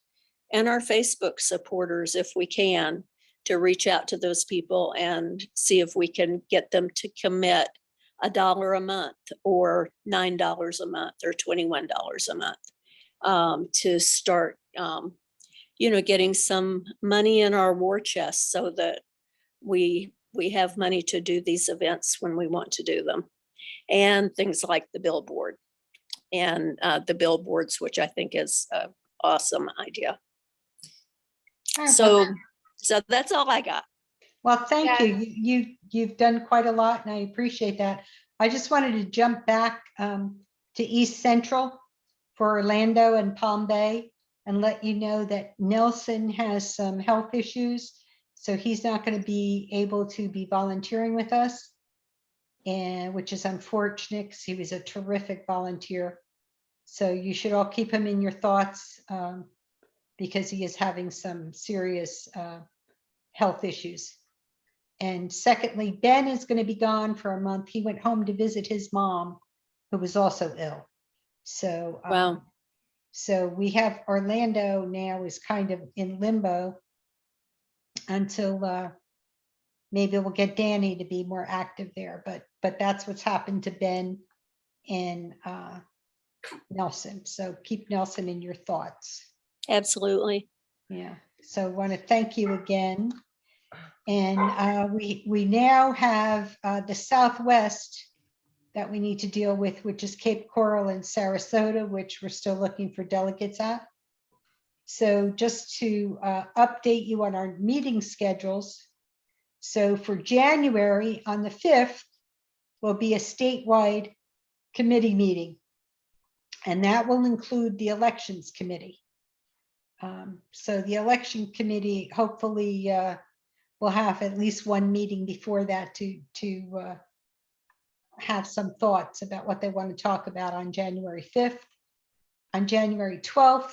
our Facebook supporters, if we can, to reach out to those people and see if we can get them to commit $1 a month or $9 a month or $21 a month to start, getting some money in our war chest, so that we have money to do these events when we want to do them. And things like the billboard and the billboards, which I think is an awesome idea. All right, So that's all I got. Well, thank Yeah. you. You've done quite a lot, and I appreciate that. I just wanted to jump back to East Central for Orlando and Palm Bay, and let you know that Nelson has some health issues, so he's not going to be able to be volunteering with us, and which is unfortunate, because he was a terrific volunteer. So you should all keep him in your thoughts, because he is having some serious health issues. And secondly, Ben is going to be gone for a month. He went home to visit his mom, who was also ill. So, Wow. So we have Orlando now is kind of in limbo until maybe we'll get Danny to be more active there. But that's what's happened to Ben and Nelson. So keep Nelson in your thoughts. Absolutely. Yeah. So I want to thank you again. And we now have the Southwest that we need to deal with, which is Cape Coral and Sarasota, which we're still looking for delegates at. So just to update you on our meeting schedules. So for January, on the 5th, will be a statewide committee meeting. And that will include the elections committee. So the election committee, hopefully, we'll have at least one meeting before that to have some thoughts about what they want to talk about on January 5th. On January 12th,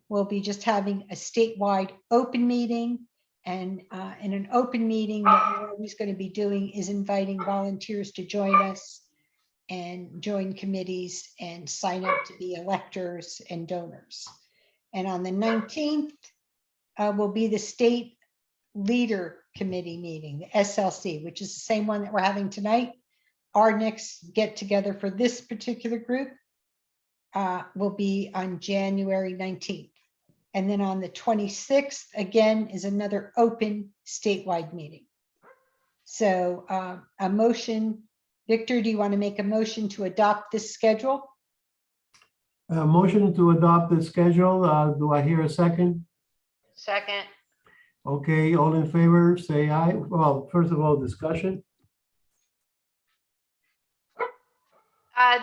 we'll be just having a statewide open meeting, And in an open meeting, what we're always going to be doing is inviting volunteers to join us and join committees and sign up to be electors and donors. And on the 19th will be the state leader committee meeting, the SLC, which is the same one that we're having tonight. Our next get together for this particular group will be on January 19th. And then on the 26th, again, is another open statewide meeting. So a motion, Victor, do you want to make a motion to adopt this schedule? A motion to adopt the schedule. Do I hear a second? Second. Okay, all in favor, say aye. Well, first of all, discussion.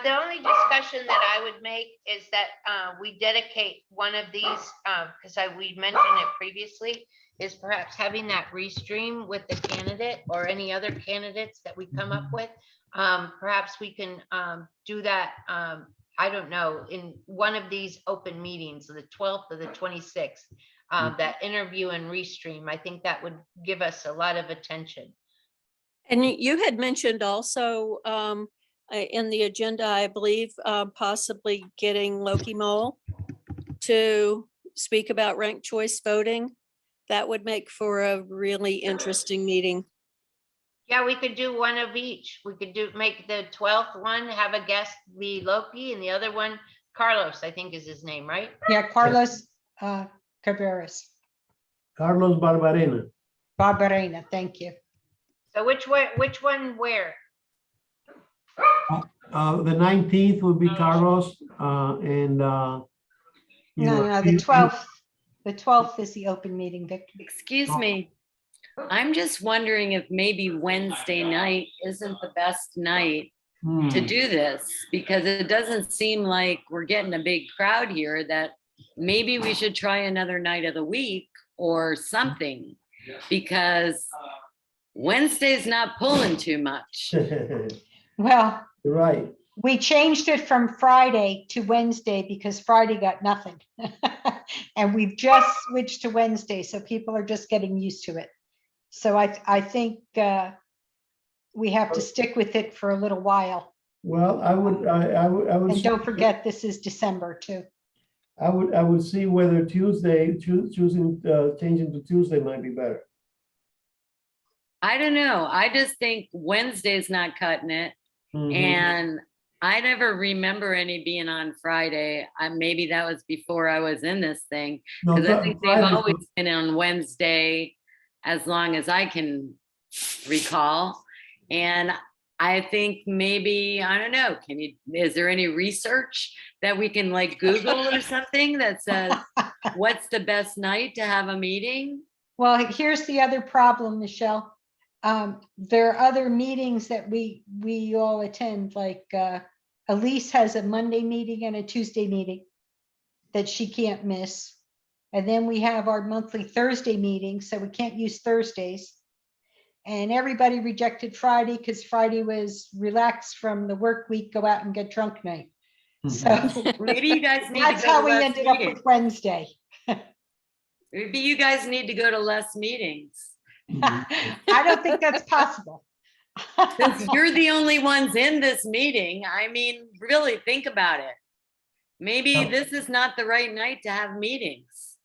The only discussion that I would make is that we dedicate one of these, because we mentioned it previously, is perhaps having that restream with the candidate or any other candidates that we come up with. Perhaps we can do that, I don't know, in one of these open meetings, the 12th or the 26th, that interview and restream. I think that would give us a lot of attention. And you had mentioned also in the agenda, I believe, possibly getting Loki Mole to speak about ranked choice voting. That would make for a really interesting meeting. Yeah, we could do one of each. We could make the 12th one, have a guest be Loki, and the other one, Carlos, I think is his name, right? Yeah, Carlos Cabrera's. Carlos Barbarena. Barbarena, thank you. So which one where? The 19th will be Carlos and No, the 12th. The 12th is the open meeting, Victor. Excuse me. I'm just wondering if maybe Wednesday night isn't the best night to do this, because it doesn't seem like we're getting a big crowd here, that maybe we should try another night of the week or something, because Wednesday's not pulling too much. Well, Right. we changed it from Friday to Wednesday because Friday got nothing. And we've just switched to Wednesday, so people are just getting used to it. So I think we have to stick with it for a little while. Well, I would. And don't forget, this is December too. I would see whether Tuesday, changing to Tuesday might be better. I don't know. I just think Wednesday's not cutting it. And I never remember any being on Friday. Maybe that was before I was in this thing, because I think they've always been on Wednesday as long as I can recall. And I think maybe, I don't know, is there any research that we can like Google or something that says what's the best night to have a meeting? Well, here's the other problem, Michelle. There are other meetings that we all attend, like Elise has a Monday meeting and a Tuesday meeting that she can't miss. And then we have our monthly Thursday meeting, so we can't use Thursdays. And everybody rejected Friday because Friday was relaxed from the work week, go out and get drunk night. So Maybe you guys need that's to go how to we less ended up meetings. with Wednesday. Maybe you guys need to go to less meetings. I don't think that's possible. Since you're the only ones in this meeting, I mean, really think about it. Maybe this is not the right night to have meetings.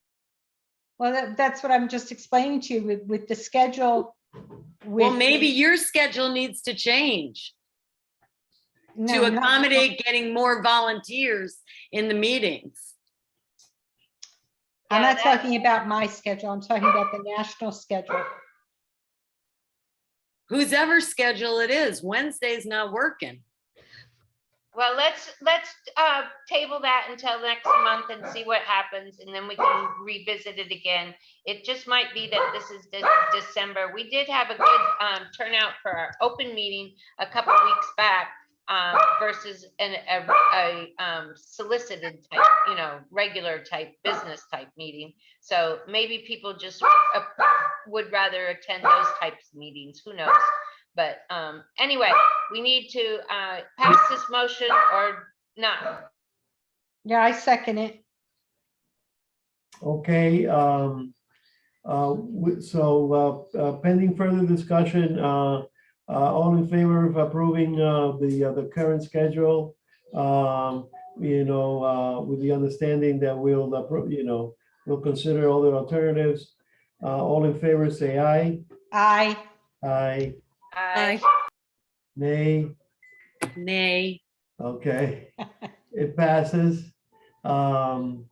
Well, that's what I'm just explaining to you with the schedule. Well, maybe your schedule needs to change to No, not- accommodate getting more volunteers in the meetings. I'm Yeah, not talking about my schedule. I'm talking about the national schedule. Whose ever schedule it is, Wednesday's not working. Well, let's table that until next month and see what happens, and then we can revisit it again. It just might be that this is December. We did have a good turnout for our open meeting a couple of weeks back versus a solicited type, regular type business type meeting. So maybe people just would rather attend those types of meetings. Who knows? But anyway, we need to pass this motion or not. Yeah, I second it. Okay. Pending further discussion, all in favor of approving the current schedule, with the understanding that we'll consider other alternatives. All in favor, say aye. Aye. Aye. Aye. Nay. Nay. Okay, it passes. Do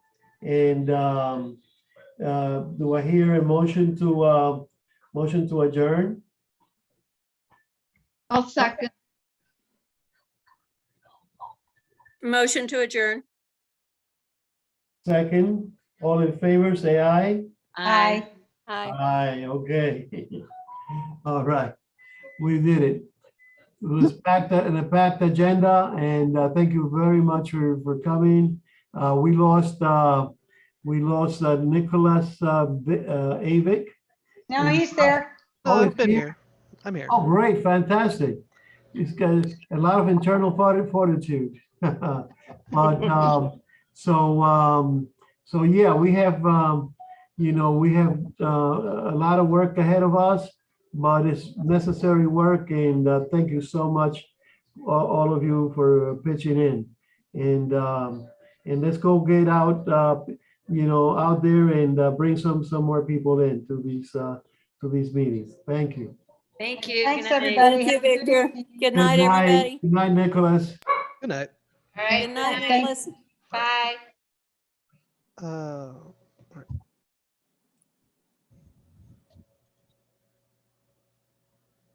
I hear a motion to adjourn? I'll second. Motion to adjourn. Second, all in favor, say aye. Aye. Aye. Aye, okay. All right, we did it. It was packed in a packed agenda, and thank you very much for coming. We lost Nicholas Avik. No, he's there. Oh, I've it's been here? here. I'm here. Oh, great, fantastic. He's got a lot of internal fortitude. But so yeah, we have a lot of work ahead of us, but it's necessary work, and thank you so much, all of you, for pitching in. And let's go get out there and bring some more people in to these meetings. Thank you. Thank you. Thanks, Good night. everybody. Thank you, Victor. Good night, everybody. Good night, Nicholas. Good night. All right. Good night, Thank- Nicholas. Bye. Uh,